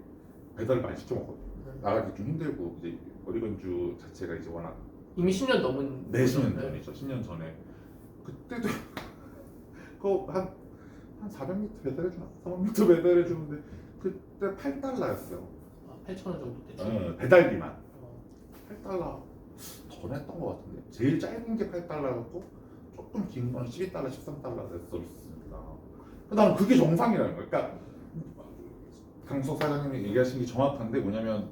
배달을 많이 시켜 먹거든요. 나가기 좀 힘들고 이제 오리건주 자체가 이제 워낙 이미 10년 넘은. 네, 10년 거죠. 전이죠. 10년 전에 그때도 그거 한 400m 배달해주나? 400m 배달해주는데 그때 8달러였어요. 아, 8,000원 정도 됐죠. 배달비만 어. 8달러 더 냈던 것 같은데 제일 짧은 게 8달러였고 조금 긴 건 12달러, 13달러 서비스입니다. 나는 그게 정상이라는 거야. 그러니까 강석 사장님이 얘기하신 게 정확한데 뭐냐면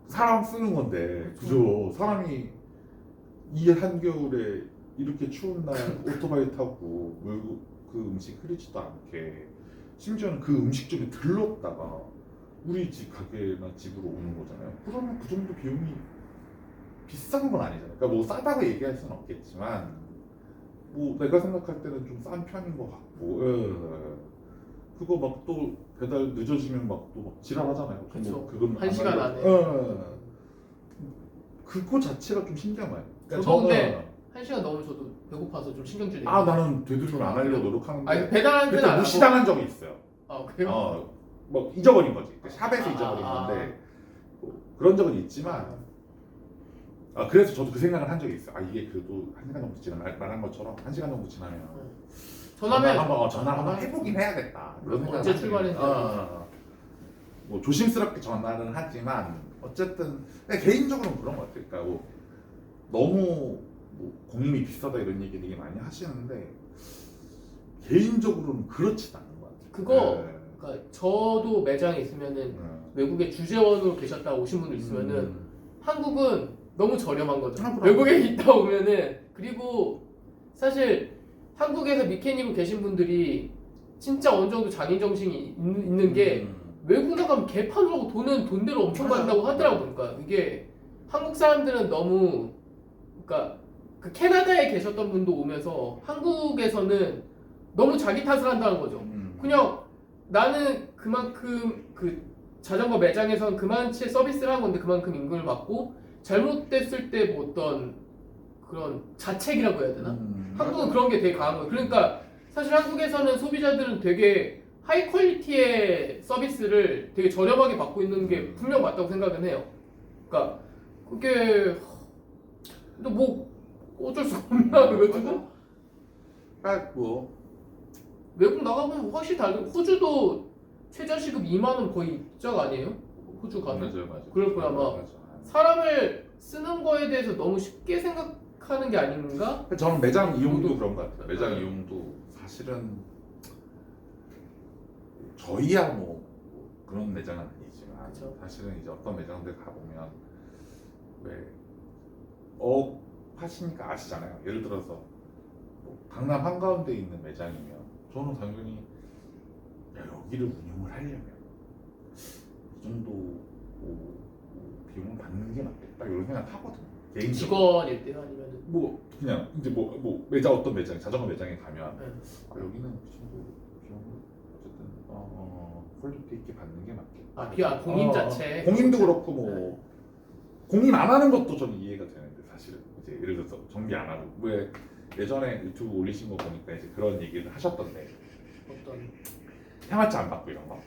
사람 쓰는 건데 그죠? 사람이 이 한겨울에 이렇게 추운 날 오토바이 타고 그 음식 흐리지도 않게 심지어는 그 음식점에 들렀다가 우리 집 가게나 집으로 오는 거잖아요. 그러면 그 정도 비용이 비싼 건 아니잖아요. 그러니까 뭐 싸다고 얘기할 수는 없겠지만 뭐 내가 생각할 때는 좀 싼 편인 것 같고 그거 막 또 배달 늦어지면 막 또 막 지랄하잖아요. 그쵸. 그건 1시간 안 안에. 하려고. 그거 자체가 좀 신기한 거예요. 저도 근데 1시간 넘으면 저도 배고파서 좀 신경질내요. 나는 되도록이면 안 하려고 노력하는데 아니 배달하는 데는 그때 안 하고. 무시당한 적이 있어요. 아 그래요? 뭐 잊어버린 거지. 샵에서 잊어버린 아. 건데 뭐 그런 적은 있지만 그래서 저도 그 생각을 한 적이 있어요. 이게 그래도 1시간 정도 지나면 말한 것처럼 1시간 정도 지나면 전화면 전화를 한번 해보긴 해야겠다. 그런 언제 생각을 출발했는지. 뭐 조심스럽게 전화는 하지만 어쨌든 개인적으로는 그런 것 같아요. 그러니까 뭐 너무 뭐 공임이 비싸다 이런 얘기 되게 많이 하시는데 개인적으로는 그렇지 않은 것 같아요. 그거 그러니까 저도 매장에 있으면은 외국에 주재원으로 계셨다 오신 분들 있으면은 한국은 너무 저렴한 거죠. 외국에 있다 오면은 그리고 사실 한국에서 미케닉으로 계신 분들이 진짜 어느 정도 장인 정신이 있는 게 외국 나가면 개판으로 돈은 돈대로 엄청 받는다고 하더라고. 그러니까 이게 한국 사람들은 너무 그러니까 그 캐나다에 계셨던 분도 오면서 한국에서는 너무 자기 탓을 한다는 거죠. 그냥 나는 그만큼 그 자전거 매장에서는 그만치 서비스를 한 건데 그만큼 임금을 받고 잘못됐을 때 뭐 어떤 그런 자책이라고 해야 되나? 한국은 그런 게 되게 강한 거예요. 그러니까 사실 한국에서는 소비자들은 되게 하이 퀄리티의 서비스를 되게 저렴하게 받고 있는 게 분명 맞다고 생각은 해요. 그러니까 그게 근데 뭐 어쩔 수 없나 그래가지고 뭐 외국 나가보면 확실히 다르고 호주도 최저시급 2만 원 거의 입장 아니에요? 호주 가면 맞아요. 그럴 거야 아마. 사람을 쓰는 거에 대해서 너무 쉽게 생각하는 게 아닌가? 저는 매장 이용도 그런 것 같아요. 매장 이용도 사실은 저희야 뭐 그런 매장은 아니지만 그쵸. 사실은 이제 어떤 매장들 가보면 왜 하시니까 아시잖아요. 예를 들어서 뭐 강남 한가운데 있는 매장이면 저는 당연히 여기를 운영을 하려면 이 정도 비용을 받는 게 맞겠다 이런 생각하거든요. 개인적으로. 직원일 때요 아니면은 뭐 그냥 이제 뭐 매장 어떤 매장 자전거 매장에 가면 네. 여기는 그 정도 비용을 어쨌든 퀄리티 있게 받는 게 맞겠다. 비용 공임 자체 공임도 그렇고 뭐 공임 안 하는 것도 저는 이해가 되는데 사실은 이제 예를 들어서 정비 안 하고 왜 예전에 유튜브 올리신 거 보니까 이제 그런 얘기를 하셨던데 어떤 해마차 안 받고 이런 거.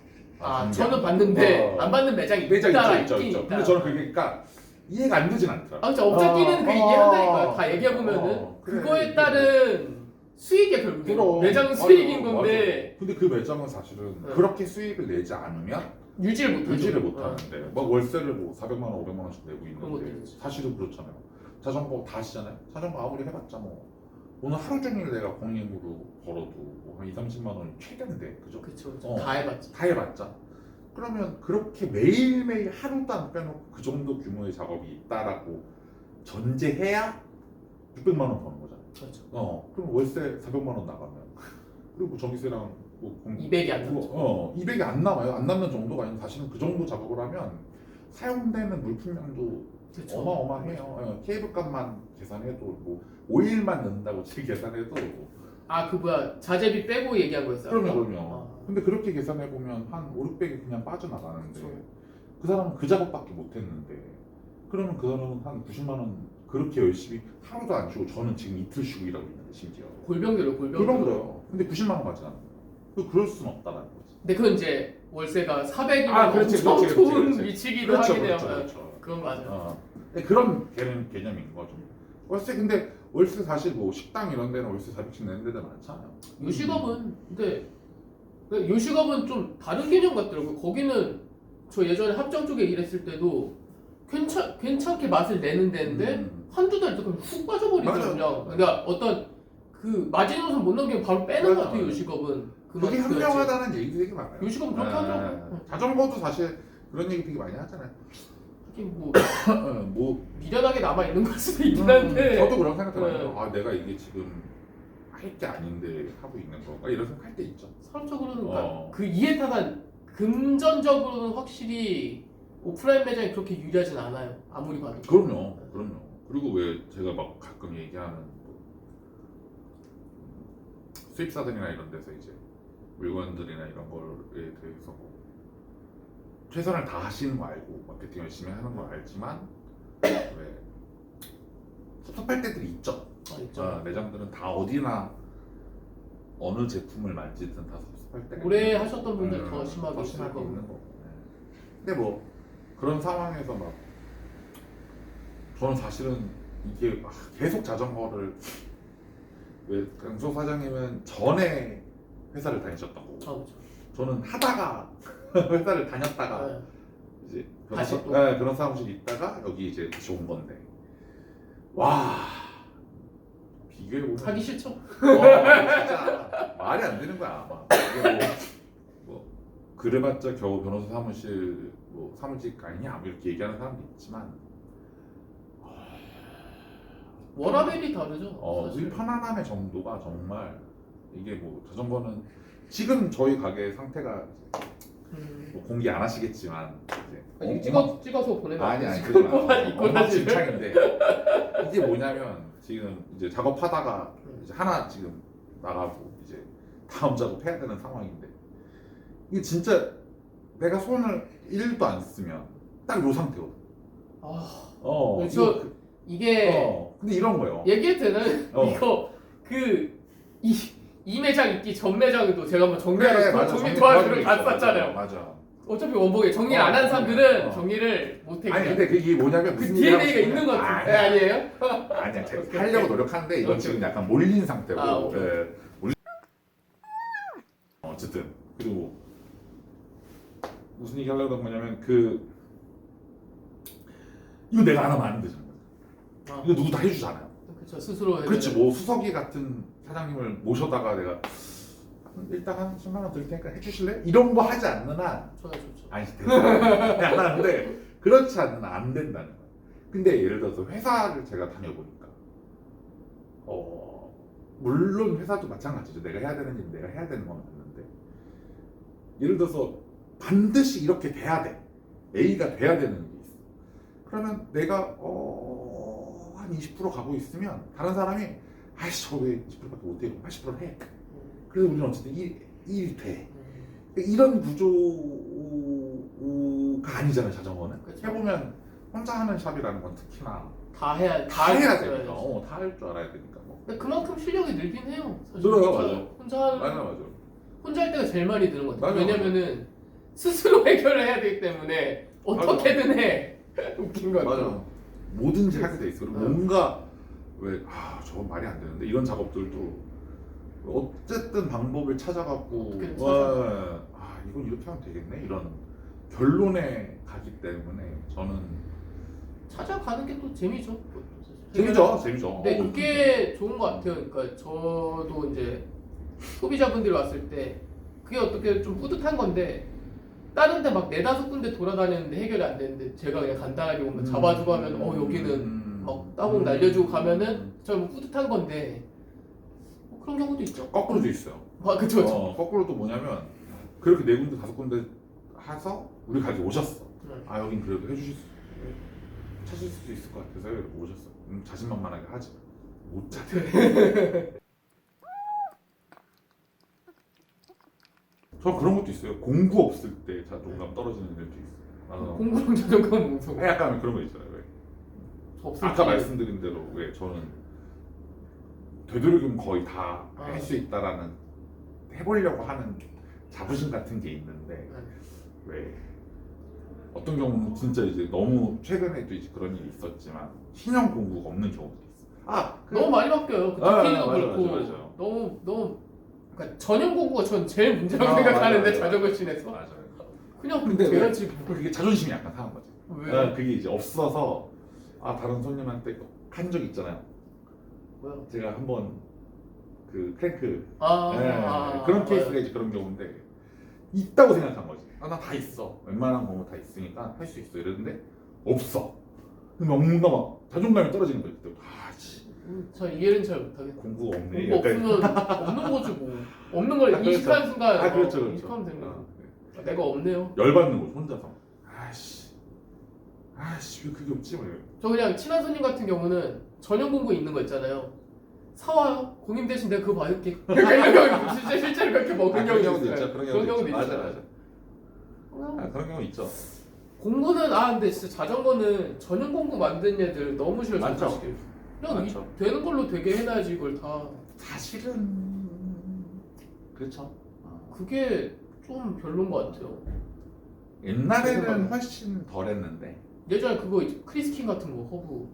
저는 받는데 안 받는 매장이 매장 있다, 있죠. 있다. 근데 저는 그게 그러니까 이해가 안 되진 않더라고요. 진짜 업자끼리는 그 이해한다니까요. 다 얘기해보면은 그래. 그거에 따른 수익이 결국에 그럼. 매장은 수익인 맞아, 건데 근데 그 매장은 사실은 그렇게 수익을 내지 않으면 유지를 못 하는데 막 월세를 뭐 400만 원, 500만 원씩 내고 그런 것도 있는데 있지. 사실은 그렇잖아요. 자전거 다 하시잖아요. 자전거 아무리 해봤자 뭐 오늘 하루 종일 내가 공임으로 벌어도 뭐한 2-30만 원 최대인데 그죠? 그쵸. 어. 다 해봤지. 다 해봤자 그러면 그렇게 매일매일 하루도 안 빼놓고 그 정도 규모의 작업이 있다라고 전제해야 600만 원 버는 거잖아요. 그렇죠. 그럼 월세 400만 원 나가면 그리고 전기세랑 뭐 200이 안 남죠. 200이 안 남아요. 안 남는 정도가 아니고 사실은 그 정도 작업을 하면 사용되는 물품량도 그쵸. 어마어마해요. 케이블 값만 계산해도 뭐 오일만 넣는다고 계산해도 아 그 뭐야 자재비 빼고 얘기한 거였어요? 그럼요. 아. 근데 그렇게 계산해 보면 한 5, 600이 그냥 빠져나가는데 그쵸. 그 사람은 그 작업밖에 못 했는데 그러면 그 사람은 한 90만 원 그렇게 열심히 하루도 안 쉬고 저는 지금 이틀 쉬고 일하고 있는데 심지어 골병들어요 골병. 그런 거예요. 근데 90만 원 가지 않아요. 그럴 수는 없다는 거지. 근데 그건 이제 월세가 400이면 그렇지, 엄청 그렇지, 좋은 그렇지, 그렇지. 위치기도 하긴 해요. 그렇죠. 그건 맞아요. 근데 그런 개념인 거죠. 월세 근데 월세 사실 뭐 식당 이런 데는 월세 400씩 내는 데들 많잖아요. 요식업은 근데 요식업은 좀 다른 개념 같더라고요. 거기는 저 예전에 합정 쪽에 일했을 때도 괜찮게 맛을 내는 데인데 한두 달 있다가 훅 빠져버리더라고요. 맞아요. 그러니까 어떤 그 마지노선 못 넘기면 바로 빼는 것 맞아요. 같아요. 요식업은. 그게 현명하다는 얘기도 되게 많아요. 요식업은 그렇게 하더라고요. 네. 자전거도 사실 그런 얘기 되게 많이 하잖아요. 하긴 뭐 뭐 미련하게 남아 있는 걸 수도 있긴 한데. 저도 그런 생각 네. 들어요. 아 내가 이게 지금 할 게 아닌데 하고 있는 건가 이런 생각할 때 있죠. 사람적으로는 그러니까 어. 그 이해 타단 금전적으로는 확실히 오프라인 매장이 그렇게 유리하진 않아요. 아무리 봐도. 그럼요. 그리고 왜 제가 막 가끔 얘기하는 뭐 수입사들이나 이런 데서 이제 물건들이나 이런 거에 대해서 뭐 최선을 다하시는 거 알고 마케팅 열심히 하는 거 알지만 왜 섭섭할 때들이 있죠. 있죠. 매장들은 다 어디나 어느 제품을 만지든 다 섭섭할 때가 오래 있는 하셨던 거고. 분들 더 심하게 더 있을 심하게 거고. 있는 거고. 근데 뭐 그런 상황에서 막 저는 사실은 이게 계속 자전거를 왜 강소 사장님은 전에 회사를 다니셨다고. 그렇죠. 저는 하다가 회사를 다녔다가 네. 이제 다시 또? 그런 사무실에 있다가 여기 이제 다시 온 건데 와 비교해 보면 하기 싫죠? 진짜 말이 안 되는 거야 아마. 이게 뭐 그래봤자 겨우 변호사 사무실 뭐 사무직 아니냐 뭐 이렇게 얘기하는 사람도 있지만 워라벨이 다르죠. 이 사실. 편안함의 정도가 정말 이게 뭐 자전거는 지금 저희 가게 상태가 뭐 공개 안 하시겠지만 이제 찍어서 보내면 아니 이거는 엉망진창인데 이게 뭐냐면 지금 이제 작업하다가 이제 하나 지금 나가고 이제 다음 작업해야 되는 상황인데 이게 진짜 내가 손을 1도 안 쓰면 딱 요 상태거든. 그래서 이게 근데 이런 거예요. 얘기해도 되나요? 이거 이 매장 있기 전 매장에도 제가 한번 정리 도와주러 갔었잖아요. 맞아. 어차피 원복에 정리를 안 한 사람들은 정리를 못해. 아니 근데 그게 뭐냐면 그 무슨 DNA가 있는 것 같은데 아니에요? 아니야 제가 하려고 노력하는데 이건 지금 약간 몰린 상태고 어쨌든 그리고 무슨 얘기 하려고 한 거냐면 이거 내가 안 하면 안 되잖아. 이거 누구 다 해주잖아요. 그렇죠 스스로 해야 그렇지 되는. 뭐 수석이 같은 사장님을 모셔다가 내가 일단 한 10만 원 드릴 테니까 해주실래? 이런 거 하지 않는 한 좋죠. 아니 안 하는데 그렇지 않는 한 안 된다는 거야. 근데 예를 들어서 회사를 제가 다녀보니까 물론 회사도 마찬가지죠. 내가 해야 되는 일 내가 해야 되는 건 맞는데 예를 들어서 반드시 이렇게 돼야 돼. A가 돼야 되는 게 있어. 그러면 내가 한 20% 가고 있으면 다른 사람이 아이씨 저거 왜 20%밖에 못해 80% 해. 그래서 우리는 어쨌든 일이 돼. 이런 구조가 아니잖아요 자전거는. 그쵸. 해보면 혼자 하는 샵이라는 건 특히나 다 해야 되니까 다 할 줄 알아야 되니까 뭐. 근데 그만큼 실력이 늘긴 해요. 사실. 늘어요, 혼자 맞아. 혼자 할 때가 제일 많이 드는 것 같아요. 맞아. 왜냐면은 스스로 해결을 해야 되기 때문에 어떻게든 해. 웃긴 거 같아요. 맞아. 뭐든지 하게 돼 있어. 그리고 응. 뭔가 저건 말이 안 되는데 이런 작업들도 어쨌든 방법을 찾아갖고 어떻게든 이건 이렇게 하면 되겠네 이런 결론에 가기 때문에 저는 찾아가는 게 또 재미죠. 재미죠. 근데 그게 좋은 것 같아요. 그러니까 저도 이제 소비자분들이 왔을 때 그게 어떻게 좀 뿌듯한 건데 다른 데 막 4-5군데 돌아다녔는데 해결이 안 되는데 제가 그냥 간단하게 오면 잡아주고 하면 여기는 막 따봉 날려주고 가면은 저 뭐 뿌듯한 건데 뭐 그런 경우도 있죠. 거꾸로도 있어요. 아 그쵸 그쵸. 거꾸로 또 뭐냐면 그렇게 4군데 5군데 해서 우리 가게 오셨어. 아 여긴 그래도 찾을 수 있을 것 같아서 이렇게 오셨어. 자신만만하게 하지 못 찾아. 저 그런 것도 있어요. 공구 없을 때 자존감 떨어지는 일도 있어요. 공부랑 자존감 무서워. 약간 그런 거 있잖아요. 왜? 없을 아까 때. 말씀드린 대로 왜 저는 되도록이면 거의 다 할 수 있다라는 해보려고 하는 자부심 같은 게 있는데 왜 어떤 경우는 진짜 이제 너무 최근에도 이제 그런 일이 있었지만 신형 공구가 없는 경우도 있어. 너무 많이 바뀌어요. 그 아, 디테일도 맞아, 그렇고 맞아, 맞아. 너무 그러니까 전용 공구가 전 제일 문제라고 아, 생각하는데 맞아, 맞아. 자전거 씬에서 맞아요. 그냥 근데 돼야지. 그게 자존심이 약간 상한 거지. 왜? 그게 이제 없어서 다른 손님한테 한 적 있잖아요. 뭐야? 제가 한번 그 크랭크 그런 맞아요. 케이스가 이제 그런 경우인데 있다고 생각한 거지. 나 다 있어. 웬만한 거 다 있으니까 할 수 있어. 이랬는데 없어. 그럼 뭔가 막 자존감이 떨어지는 거지. 그때 씨. 저 이해는 잘 못하겠어. 공부가 없네. 공부 없으면 없는 거지 뭐. 없는 걸 그렇죠. 인식하는 순간 그렇죠. 인식하면 되는 거야. 네. 내가 없네요. 열받는 거지 혼자서. 왜 그게 없지? 뭐. 저 그냥 친한 손님 같은 경우는 전용 공구 있는 거 있잖아요. 사와요. 공임 대신 내가 그거 받을게. 그러니까 진짜 실제로 그렇게 먹은 그런 경우도 경우도 있어요. 있죠. 그런 경우도 있죠. 있어요. 맞아. 그런 경우 있죠. 공구는 근데 진짜 자전거는 전용 공구 만든 애들 너무 싫어. 많죠. 솔직히. 그냥 많죠. 되는 걸로 되게 해놔야지 이걸 다. 사실은 그렇죠. 그게 좀 별론 것 같아요. 옛날에는 훨씬 덜했는데 예전에 그거 있죠. 크리스킨 같은 거 허브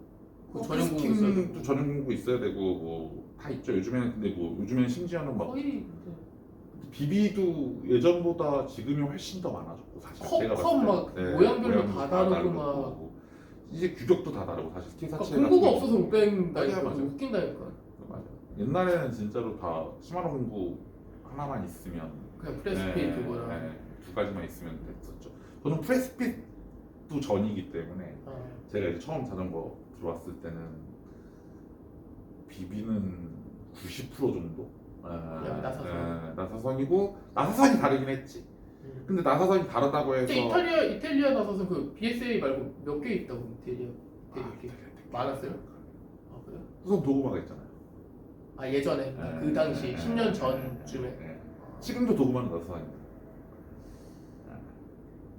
그 전용 공구 있어야 스킨도 되고. 전용 공구 있어야 되고 뭐 다 있죠. 요즘에는 근데 뭐 요즘에는 심지어는 막 거의 비비도 예전보다 지금이 훨씬 더 많아졌고 사실 제가 봤을 컵 때. 막 모양별로 다 다르고 막. 이제 규격도 다 다르고 사실 스키 그러니까 자체가 공구가 없어서 못 뺀다니까. 맞아요, 맞아요. 웃긴다니까. 맞아. 옛날에는 진짜로 다 시마노 공구 하나만 있으면 그냥 프레스핏 그거랑. 두 가지만 있으면 됐었죠. 저는 프레스핏도 전이기 때문에 제가 이제 처음 자전거 들어왔을 때는 비비는 90% 정도 나사선이고 나사선이 다르긴 했지. 근데 나사선이 다르다고 해서 근데 이탈리아 나서서 그 BSA 말고 몇 개 있다고 이탈리아 많았어요? 아 그래요? 우선 도그마가 있잖아요. 아 예전에 그 당시 10년 전쯤에. 지금도 도그마는 나사선입니다.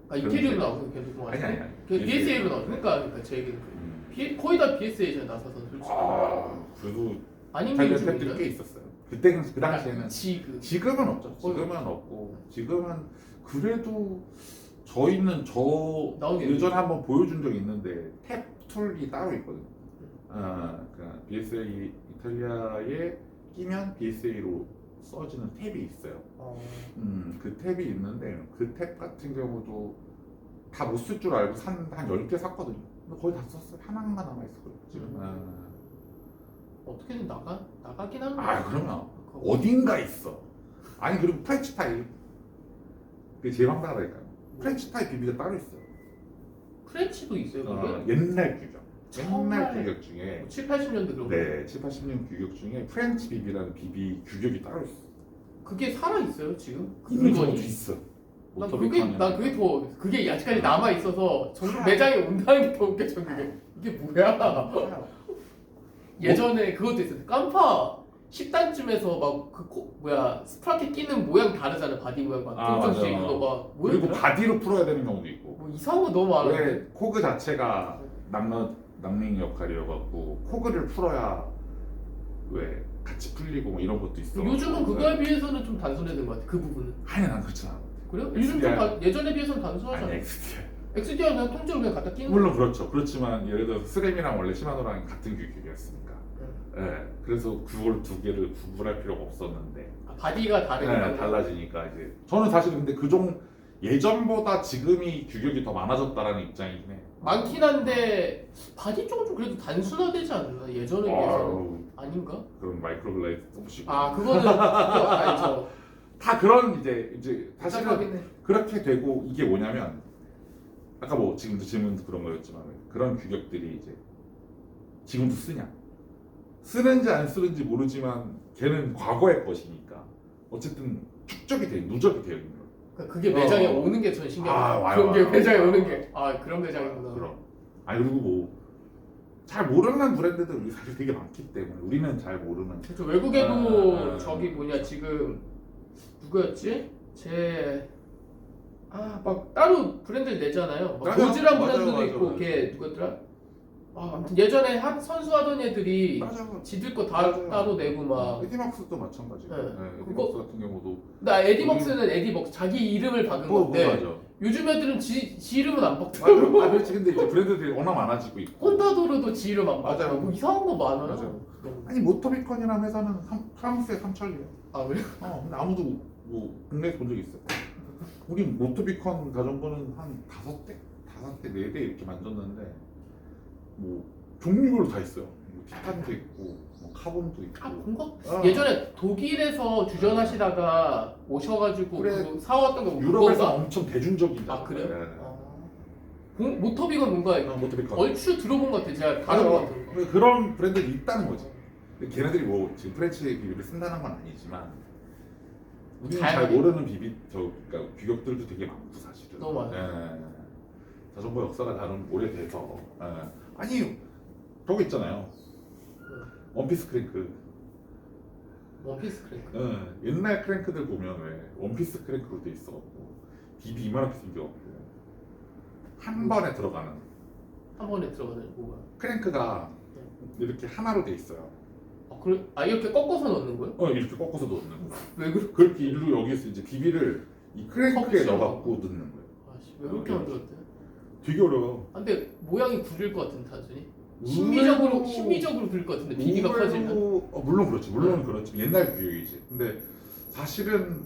아 이태리로 나오고 계속 뭐 아니. BSA로 나오고 그러니까 제 얘기는 거의 다 BSA잖아 나서서 솔직히. 그래도 아닌 이탈리아 게 탭들이 꽤 있었어요. 그때는 그 당시에는 지금은 없죠. 지금은 없고 지금은 그래도 저희는 예전에 한번 보여준 적이 있는데 탭 툴이 따로 있거든요. 그러니까 BSA 이탈리아에 끼면 BSA로 써지는 탭이 있어요. 그 탭이 있는데 그 탭 같은 경우도 다 못 쓸 줄 알고 한 10개 샀거든요. 근데 거의 다 썼어요. 하나만 남아있어요. 지금. 어떻게든 나가긴 하는 거야. 그러면 어딘가 있어. 아니 그리고 프렌치 타입 그게 제일 황당하다니까요. 프렌치 타입 비비가 따로 있어요. 프렌치도 있어요 그게? 옛날 규격. 옛날 정말? 규격 중에 7, 80년대 그런 거. 네, 7, 80년 규격 중에 프렌치 비비라는 비비 규격이 따로 있어. 그게 살아 있어요 지금? 있는 경우도 있어. 난 그게 아직까지 남아 있어서 매장에 온다는 게 더 웃겨. 전 이게 뭐야? 예전에 그것도 있었어. 깜파 10단쯤에서 막 스프라켓 끼는 모양 다르잖아. 바디 모양 막 조금씩 맞아. 그거 막 그리고 바디로 풀어야 되는 경우도 있고. 뭐 이상한 거 너무 많은데. 왜 코그 자체가 낭링 역할이어갖고 코그를 풀어야 왜 같이 풀리고 뭐 이런 것도 있어. 요즘은 그거에 비해서는 좀 단순해진 것 같아. 그 부분은. 아니 난 그렇지 않아. 그래요? 요즘 좀 예전에 비해서는 단순하잖아. 아니 XDR. XDR은 그냥 통째로 그냥 갖다 끼는 물론 그렇죠. 그렇지만 예를 들어서 스램이랑 원래 시마노랑 같은 규격이었으니까. 그래서 그걸 두 개를 구분할 필요가 없었는데. 바디가 다르니까. 달라지니까 이제 저는 사실 근데 예전보다 지금이 규격이 더 많아졌다라는 입장이긴 해. 많긴 한데 바디 쪽은 좀 그래도 단순화되지 않나? 예전에 비해서. 아닌가? 그럼 마이크로글라이드 쏘시고. 그거는 아니죠. 다 그런 이제 사실은 답답하겠네. 그렇게 되고 이게 뭐냐면 아까 뭐 지금도 질문도 그런 거였지만 그런 규격들이 이제 지금도 쓰냐 쓰는지 안 쓰는지 모르지만 걔는 과거의 것이니까 어쨌든 축적이 돼 누적이 되어 있는 거예요. 그러니까 그게 매장에 오는 게 전 신기해요. 와요, 그런 게 와요, 매장에 와요. 오는 게 그런 매장이구나. 그럼. 아니 그리고 뭐 잘 모르는 브랜드들 우리 사실 되게 많기 때문에 우리는 잘 모르는. 저 외국에도 아, 저기 뭐냐 지금 누구였지? 막 따로 브랜드를 내잖아요. 막 맞아요. 고즈란 맞아요, 브랜드도 맞아요, 있고 맞아요. 걔 누구였더라? 아무튼 예전에 선수 하던 애들이 맞아. 지들 거 다 맞아요. 따로 내고 막. 에디막스도 마찬가지고. 네. 에디막스 같은 경우도 나 에디벅스는 에디벅스 자기 이름을 박은 건데 맞아. 요즘 애들은 지 이름은 안 맞아. 박더라고. 그렇지. 근데 이제 브랜드들이 워낙 많아지고 있고. 콘타도르도 지 이름 안 박고 맞아요. 뭐 이상한 거 많아요. 맞아요. 아니 모터비컨이라는 회사는 프랑스의 삼천리에요. 아 그래? 근데 아무도 뭐 국내에 본 적 있어요. 우리 모터비컨 자전거는 한 5대, 4대 이렇게 만졌는데 뭐 종류별로 다 있어요. 뭐 티탄도 있고, 뭐 카본도 있고. 뭔가 아, 예전에 독일에서 주전하시다가 오셔가지고 그래. 그거 사왔던 거 유럽에서 그건가? 엄청 대중적인. 아 그래요? 네. 모터비건 뭔가 모터비컨. 얼추 들어본 것 같아. 제가 다른 것 같은 거. 그런 브랜드들이 있다는 거지. 근데 걔네들이 뭐 지금 프렌치 비비를 쓴다는 건 아니지만 우리는 잘 다양하게. 모르는 그러니까 규격들도 되게 많고 사실은. 너무 많아요. 예. 자전거 역사가 나름 오래돼서. 예. 아니 저거 있잖아요. 원피스 크랭크. 원피스 크랭크. 예. 옛날 크랭크들 보면 왜 원피스 크랭크로 돼 있어갖고 비비 이만하게 생겨갖고 한 번에 들어가는 한 번에 들어가는 뭐가? 크랭크가 이렇게 하나로 돼 있어요. 그래? 이렇게 꺾어서 넣는 거예요? 이렇게 꺾어서 넣는 거. 왜 그래? 그렇게 일로 여기서 이제 비비를 이 크랭크에 컵 넣어갖고 넣는 거예요. 왜 그렇게 만들었대? 되게 어려워. 근데 모양이 구릴 것 같은 단순히. 심미적으로 그릴 것 같은데 비비가 커지면. 물론 그렇지. 물론 그렇지. 옛날 규격이지. 근데 사실은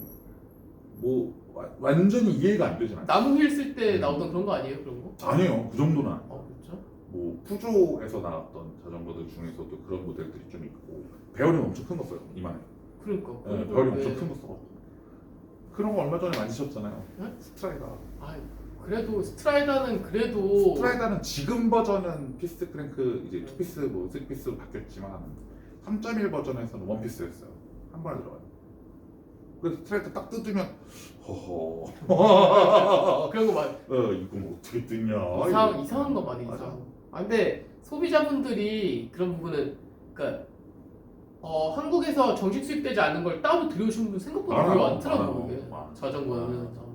뭐 완전히 이해가 안 되진 않아. 나무 휠 쓸 때 나오던 그런 거 아니에요? 그런 거? 아니에요. 그 정도는 아니에요. 그렇죠? 뭐 푸조에서 나왔던 자전거들 중에서도 그런 모델들이 좀 있고 배열이 엄청 큰 거 써요. 이만해. 그러니까. 배열이 엄청 큰 거 써. 그런 거 얼마 전에 만지셨잖아요. 네? 스트라이다. 그래도 스트라이다는 그래도 스트라이다는 지금 버전은 피스 크랭크 이제 2피스 뭐 3피스로 바뀌었지만 3.1 버전에서는 원피스였어요. 한 번에 들어가요. 그래서 스트라이다 딱 뜯으면 허허 그런 거 많이 이거 뭐 어떻게 뜯냐 이상한 거 많이 맞아. 있어. 근데 소비자분들이 그런 부분은 그러니까 한국에서 정식 수입되지 않는 걸 따로 들여오시는 분 생각보다 되게 많더라고 그게. 많아. 자전거는 아무래도.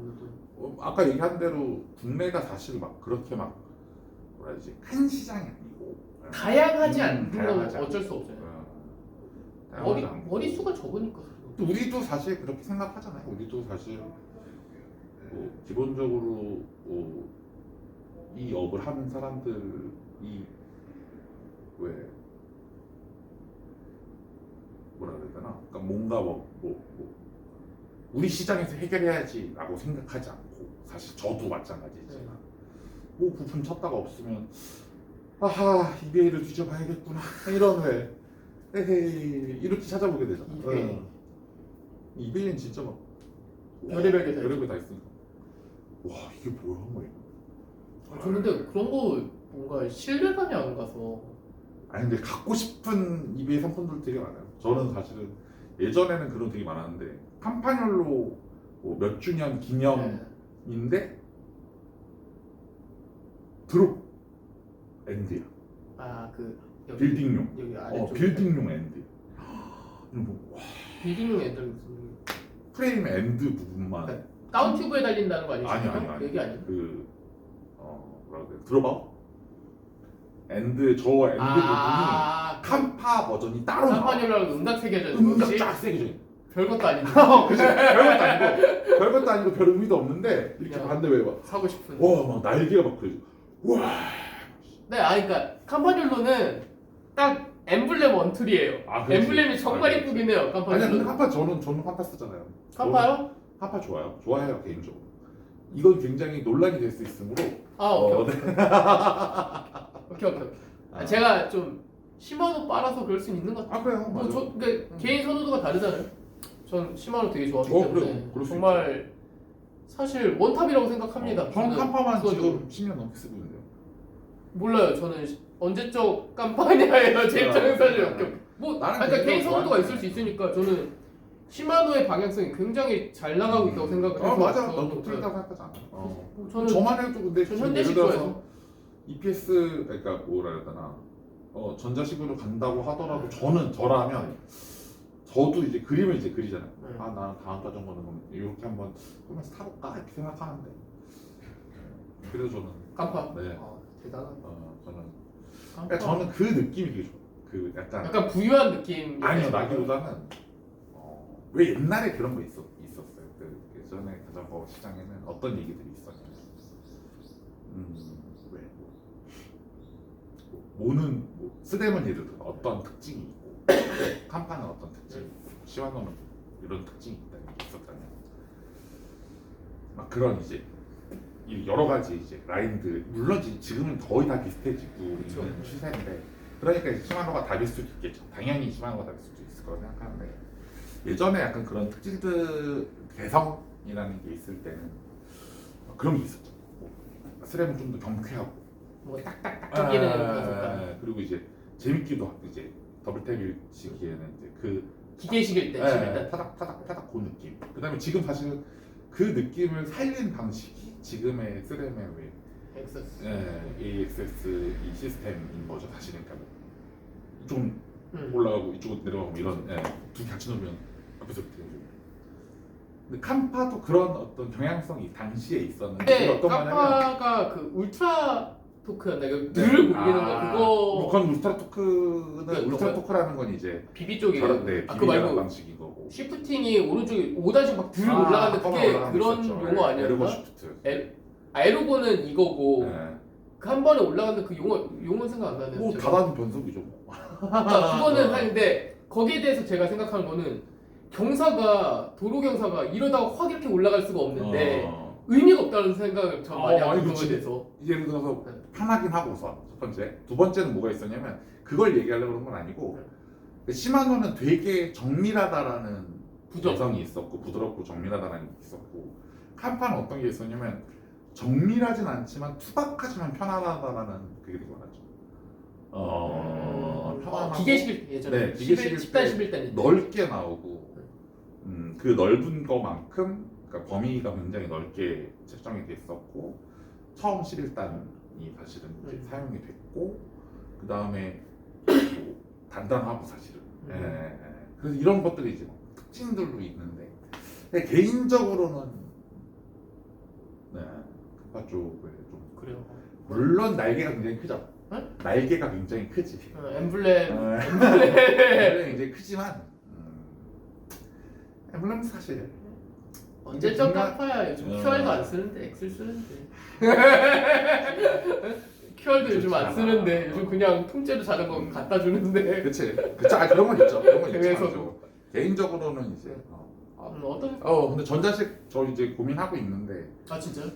아까 얘기한 대로 국내가 사실 막 그렇게 막 뭐라 해야지 큰 시장이 아니고 다양하지 않는 건 다양하지 어쩔 않고. 수 없잖아요. 다양하지 않고. 머리 수가 적으니까. 또 우리도 사실 그렇게 생각하잖아요. 우리도 사실 뭐 기본적으로 이 업을 하는 사람들이 왜 뭐라 그래야 되나? 그러니까 뭔가 우리 시장에서 해결해야지라고 생각하지 않고 사실 저도 마찬가지지만 뭐 부품 찾다가 없으면 아하 이베이를 뒤져봐야겠구나 이런 왜 에헤이 이렇게 찾아보게 되잖아. 이베이는 진짜 막 별의별 게 다 별의별 다 있으니까 와 이게 뭐야 뭐 이거. 저는 근데 그런 거 뭔가 신뢰감이 안 가서. 아니 근데 갖고 싶은 이베이 상품들 되게 많아요. 저는 사실은 예전에는 그런 되게 많았는데 캄파뇰로 뭐몇 주년 기념인데 드롭 엔드야. 여기, 빌딩용. 여기 아래쪽. 빌딩용 엔드. 와, 빌딩용 엔더는 무슨 프레임 엔드 부분만 네. 다운 튜브에 달린다는 거 아니에요? 아니. 얘기 아니에요? 뭐라 그래 들어봐. 엔드 저 엔드 부분이 캄파 버전이 따로 나와. 캄파뇰라고 음각 새겨져 있는 음각 거지? 쫙 새겨져 있는. 별것도 아닌데. 그치? 별것도 아니고 별 의미도 없는데 이렇게 그냥 봤는데 왜 막. 사고 싶은. 막 날개가 막 그래. 와. 네, 그러니까 캄파뇰로는 딱 엠블렘 원툴이에요. 그렇지. 엠블렘이 정말 이쁘긴 해요. 아니 근데 캄파뇰로. 캄파 저는 캄파 쓰잖아요. 캄파요? 캄파 좋아해요 개인적으로. 이건 굉장히 논란이 될 수 있으므로. 오케이. 네. 오케이. 제가 좀 시마노 빨아서 그럴 수는 있는 것 같아요. 그래요. 뭐 맞아. 그러니까 개인 선호도가 다르잖아요. 전 시마노 되게 좋아하기 그래요. 때문에 그럴 수 정말 사실 원탑이라고 생각합니다. 저는 캄파만 그거죠. 지금 10년 넘게 쓰고 있는데요. 몰라요. 저는 언제적 깜파니아예요. 제 입장에서 사실 뭐 나는 그러니까 개인 개인적으로 선호도가 있을 좋아하는 수 있으니까 저는 시마노의 방향성이 굉장히 잘 나가고 있다고 생각을 해서 맞아. 저는 너도 틀리다고 생각하지 않아. 저는 저만 해도 근데 전 지금 현대식 예를 들어서 좋아해서. EPS 그러니까 뭐라 해야 되나 전자식으로 간다고 하더라도 저라면 저도 이제 그림을 이제 그리잖아요. 네. 아 나는 다음 자전거는 그럼 이렇게 한번 꾸며서 타볼까 이렇게 생각하는데 그래도 저는 깜파. 네. 대단하다. 저는 깜파. 그러니까 저는 그 느낌이 되게 좋아. 그 약간 부유한 느낌. 아니요 나기보다는 왜 옛날에 그런 거 있었어요. 그 예전에 자전거 시장에는 어떤 얘기들이 있었냐면 왜 모는 스댐은 예를 들어 어떤 특징이 있고 칸파는 어떤 특징이 있고 시마노는 이런 특징이 있다 이렇게 있었다면 막 그런 이제 이 여러 가지 이제 라인들 물론 지금은 거의 다 비슷해지고 있는 추세인데 그러니까 이제 시마노가 답일 수도 있겠죠. 당연히 시마노가 답일 수도 있을 거라 생각하는데 예전에 약간 그런 특징들 개성이라는 게 있을 때는 그런 게 있었죠. 스램은 좀 더 경쾌하고 뭐 딱딱딱 튕기는 가속감. 그리고 이제 재밌기도 하고 이제 더블탭을 시기에는 이제 그 기계식일 때 일단 타닥 그 느낌. 그다음에 지금 사실 그 느낌을 살린 방식이 지금의 스램의 왜 엑세스. AXS 이 시스템인 거죠 사실은. 그러니까 이쪽은 올라가고 이쪽은 내려가고 이런 두 개 같이 놓으면 앞에서 이렇게 근데 칸파도 그런 어떤 경향성이 당시에 있었는데 근데 어떤 칸파가 그 울트라 토크였나? 늘 돌리는 거 그거 그건 울트라 토크는 네, 울트라 그거요? 토크라는 건 이제 비비 쪽에 네, 그거 비비라는 말고 방식인 거고 시프팅이 오른쪽에 5단씩 막 들 올라가는데 그게 그런 용어 에르고 아니었나? 시프트. 에르고는 이거고 네. 그 한 번에 올라가는 그 용어 생각 안 나네요. 뭐 제가. 다단히 변속이죠. 그러니까 그거는 하는데 거기에 대해서 제가 생각하는 거는 도로 경사가 이러다가 확 이렇게 올라갈 수가 없는데 의미가 없다는 생각을 전 많이 하고 그거에 그치. 대해서. 예를 들어서 네. 편하긴 하고서 첫 번째, 두 번째는 뭐가 있었냐면 그걸 얘기하려고 그런 건 아니고 시마노는 되게 정밀하다라는 개성이 있었고 부드럽고 정밀하다라는 게 있었고 칸파는 어떤 게 있었냐면 정밀하진 않지만 투박하지만 편안하다라는 그게 되게 많았죠. 편안하고 기계식일 때 예전에 네, 기계식일 10단 때 11단 넓게 나오고 그 넓은 거만큼 그러니까 범위가 굉장히 넓게 책정이 돼 있었고 처음 11단이 사실은 이제 사용이 됐고 그 다음에 뭐 단단하고 사실은 그래서 이런 것들이 이제 특징들로 있는데 근데 개인적으로는 칸파 쪽을 좀 그래요. 물론 날개가 굉장히 크죠. 네? 날개가 굉장히 크지. 엠블렘 엠블렘이 굉장히 크지만 엠블렘 사실 언제적 중간- 깜파야. 요즘 어. QR도 안 쓰는데 엑셀 쓰는데 QR도 요즘 안 그렇지 쓰는데 않아. 요즘 그냥 통째로 자전거 갖다 주는데 그치 아 그런 건 있죠. 그런 건 있죠. 대회에서도. 개인적으로는 이제 어떤 근데 전자식 저 이제 고민하고 있는데 진짜요?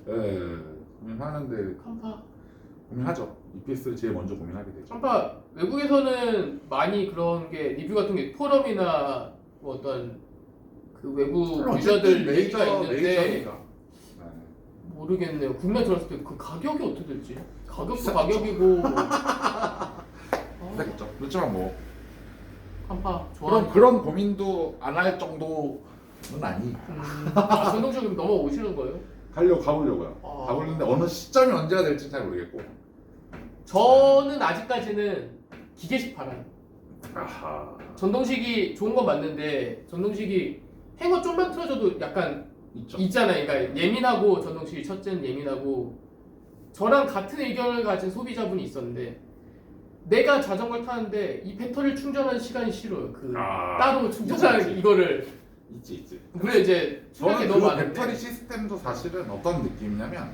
고민하는데 깜파 고민하죠. EPS를 제일 먼저 고민하게 되죠. 깜파 외국에서는 많이 그런 게 리뷰 같은 게 포럼이나 뭐 어떤 그 외국 유저들 얘기가 있는데 메이저니까. 네. 모르겠네요. 국내 들었을 때 그 가격이 어떻게 될지. 가격도 비싸겠죠. 가격이고. 비싸겠죠. 그렇지만 뭐 깜파 좋아. 그런 고민도 안 할 정도는 아니. 전동적으로 넘어오시는 거예요? 가보려고요. 아. 가보려는데 어느 시점이 언제가 될지 잘 모르겠고. 저는 아직까지는 기계식 바람. 아하. 전동식이 좋은 건 맞는데 전동식이 행어 좀만 틀어줘도 약간 있죠. 있잖아요. 그러니까 예민하고 전동식이 첫째는 예민하고 저랑 같은 의견을 가진 소비자분이 있었는데 내가 자전거를 타는데 이 배터리를 충전하는 시간이 싫어요. 따로 충전하는 있지. 이거를 있지. 그래 이제 생각이 저는 너무 그 많은데 배터리 시스템도 사실은 어떤 느낌이냐면,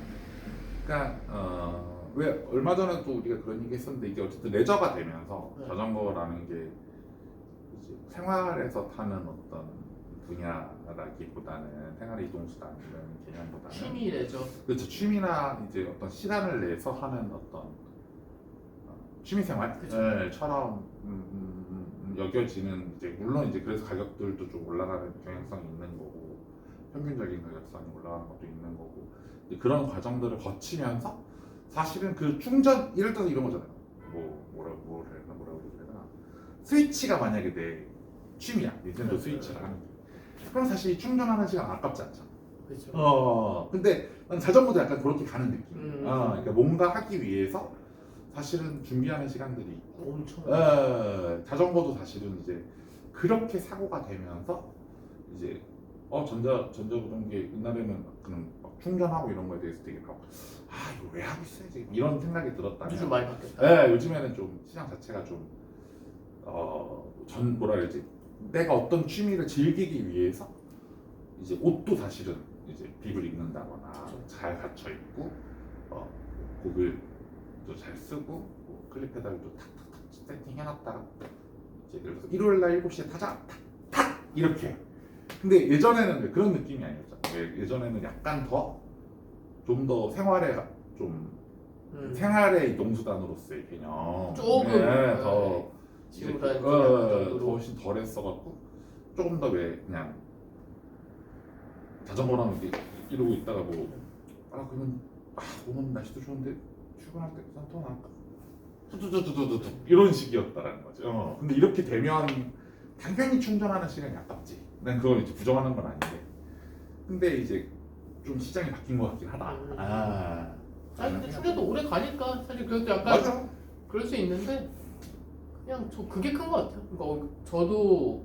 그러니까 왜 얼마 전에 또 우리가 그런 얘기 했었는데 이게 어쨌든 레저가 되면서 네. 자전거라는 게 이제 생활에서 타는 어떤 분야라기보다는 생활의 이동수단 이런 개념보다는 취미래죠. 그렇죠. 취미나 이제 어떤 시간을 내서 하는 어떤 취미생활처럼 여겨지는 이제 물론 이제 그래서 가격들도 좀 올라가는 경향성이 있는 거고 평균적인 가격선이 올라가는 것도 있는 거고 이제 그런 과정들을 거치면서 사실은 그 충전 예를 들어서 이런 거잖아요. 뭐라고 해야 되나 스위치가 만약에 내 취미야 닌텐도 스위치를 하는 게 그럼 사실 충전하는 시간 아깝지 않잖아. 그렇죠. 근데 난 자전거도 약간 그렇게 가는 느낌. 음. 그러니까 뭔가 하기 위해서 사실은 준비하는 시간들이 있고, 엄청. 자전거도 사실은 이제 그렇게 사고가 되면서 이제 전자부동기 옛날에는 그런 막 충전하고 이런 거에 대해서 되게 막 이거 왜 하고 있어야지 이런 생각이 들었다면 요즘 많이 바뀌었다. 요즘에는 좀 시장 자체가 좀 뭐라 그러지? 내가 어떤 취미를 즐기기 위해서 이제 옷도 사실은 이제 빕을 입는다거나 그렇죠. 잘 갖춰 입고 곡을 또 잘 쓰고 뭐 클립 페달도 탁탁탁 세팅해놨다가 이제 그래서 일요일날 7시에 타자 탁탁 이렇게. 근데 예전에는 그런 느낌이 아니었잖아. 예전에는 약간 좀 더 생활에 좀 생활의 이동수단으로서의 개념 조금 더 지금 이제 더 훨씬 덜했어갖고 조금 더 왜 그냥 자전거랑 이러고 있다가 그러면 오늘 날씨도 좋은데 출근할 때 산토 나갈까? 뚜두두두두두 이런 식이었다라는 거죠. 근데 이렇게 되면 당연히 충전하는 시간이 아깝지. 난 그걸 이제 부정하는 건 아닌데. 근데 이제 좀 시장이 바뀐 것 같긴 하다. 아니 근데 충전도 오래 가니까 사실 그것도 약간 맞아. 그럴 수 있는데 그냥 그게 큰 것 같아요. 그러니까 저도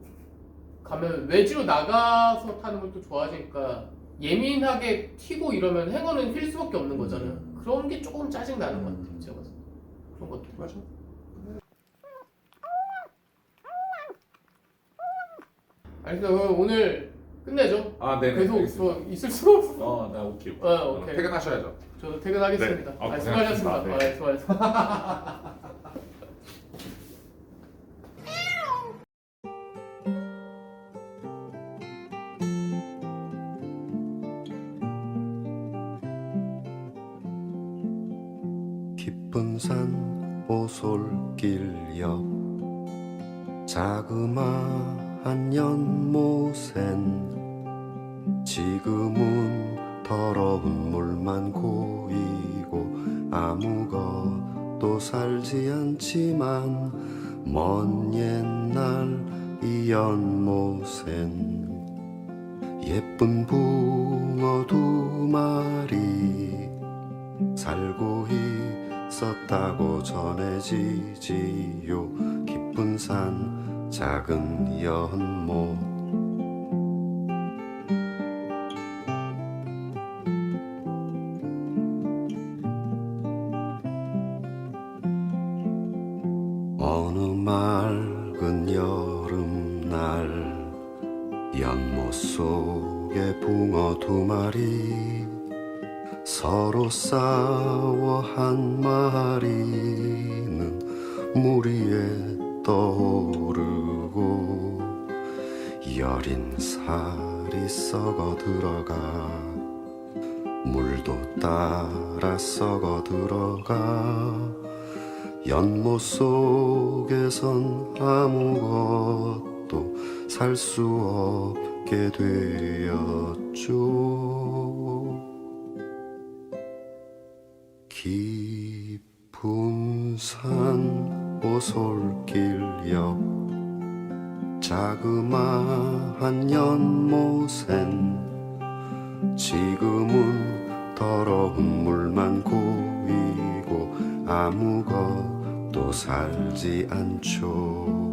가면 외지로 나가서 타는 걸 또 좋아하니까 예민하게 튀고 이러면 행어는 휠 수밖에 없는 거잖아요. 그런 게 조금 짜증 나는 것 같아요. 제가 봤을 때. 그런 것들. 맞아. 알겠습니다. 그럼 오늘 끝내죠. 네네. 계속 알겠습니다. 있을 수가 없어. 나 오케이. 오케이. 퇴근하셔야죠. 저도 퇴근하겠습니다. 네. 수고하셨습니다. 고생하셨습니다. 네. 수고하셨습니다. 깊은 산 오솔길 옆 자그마한 연못엔 지금은 더러운 물만 고이고 아무것도 살지 않지만 먼 옛날 이 연못엔 예쁜 붕어 2마리 살고 있었다고 전해지지요. 깊은 산 작은 연못 어느 맑은 여름날 연못 속에 붕어 2마리 서로 싸워 한 마리는 물 위에 떠오르고 여린 살이 썩어 들어가 물도 따라 썩어 들어가 연못 속에선 아무것도 살 수 없게 되었죠. 깊은 산 오솔길 옆 자그마한 연못엔 지금은 더러운 물만 고이고 아무것도 살지 않죠.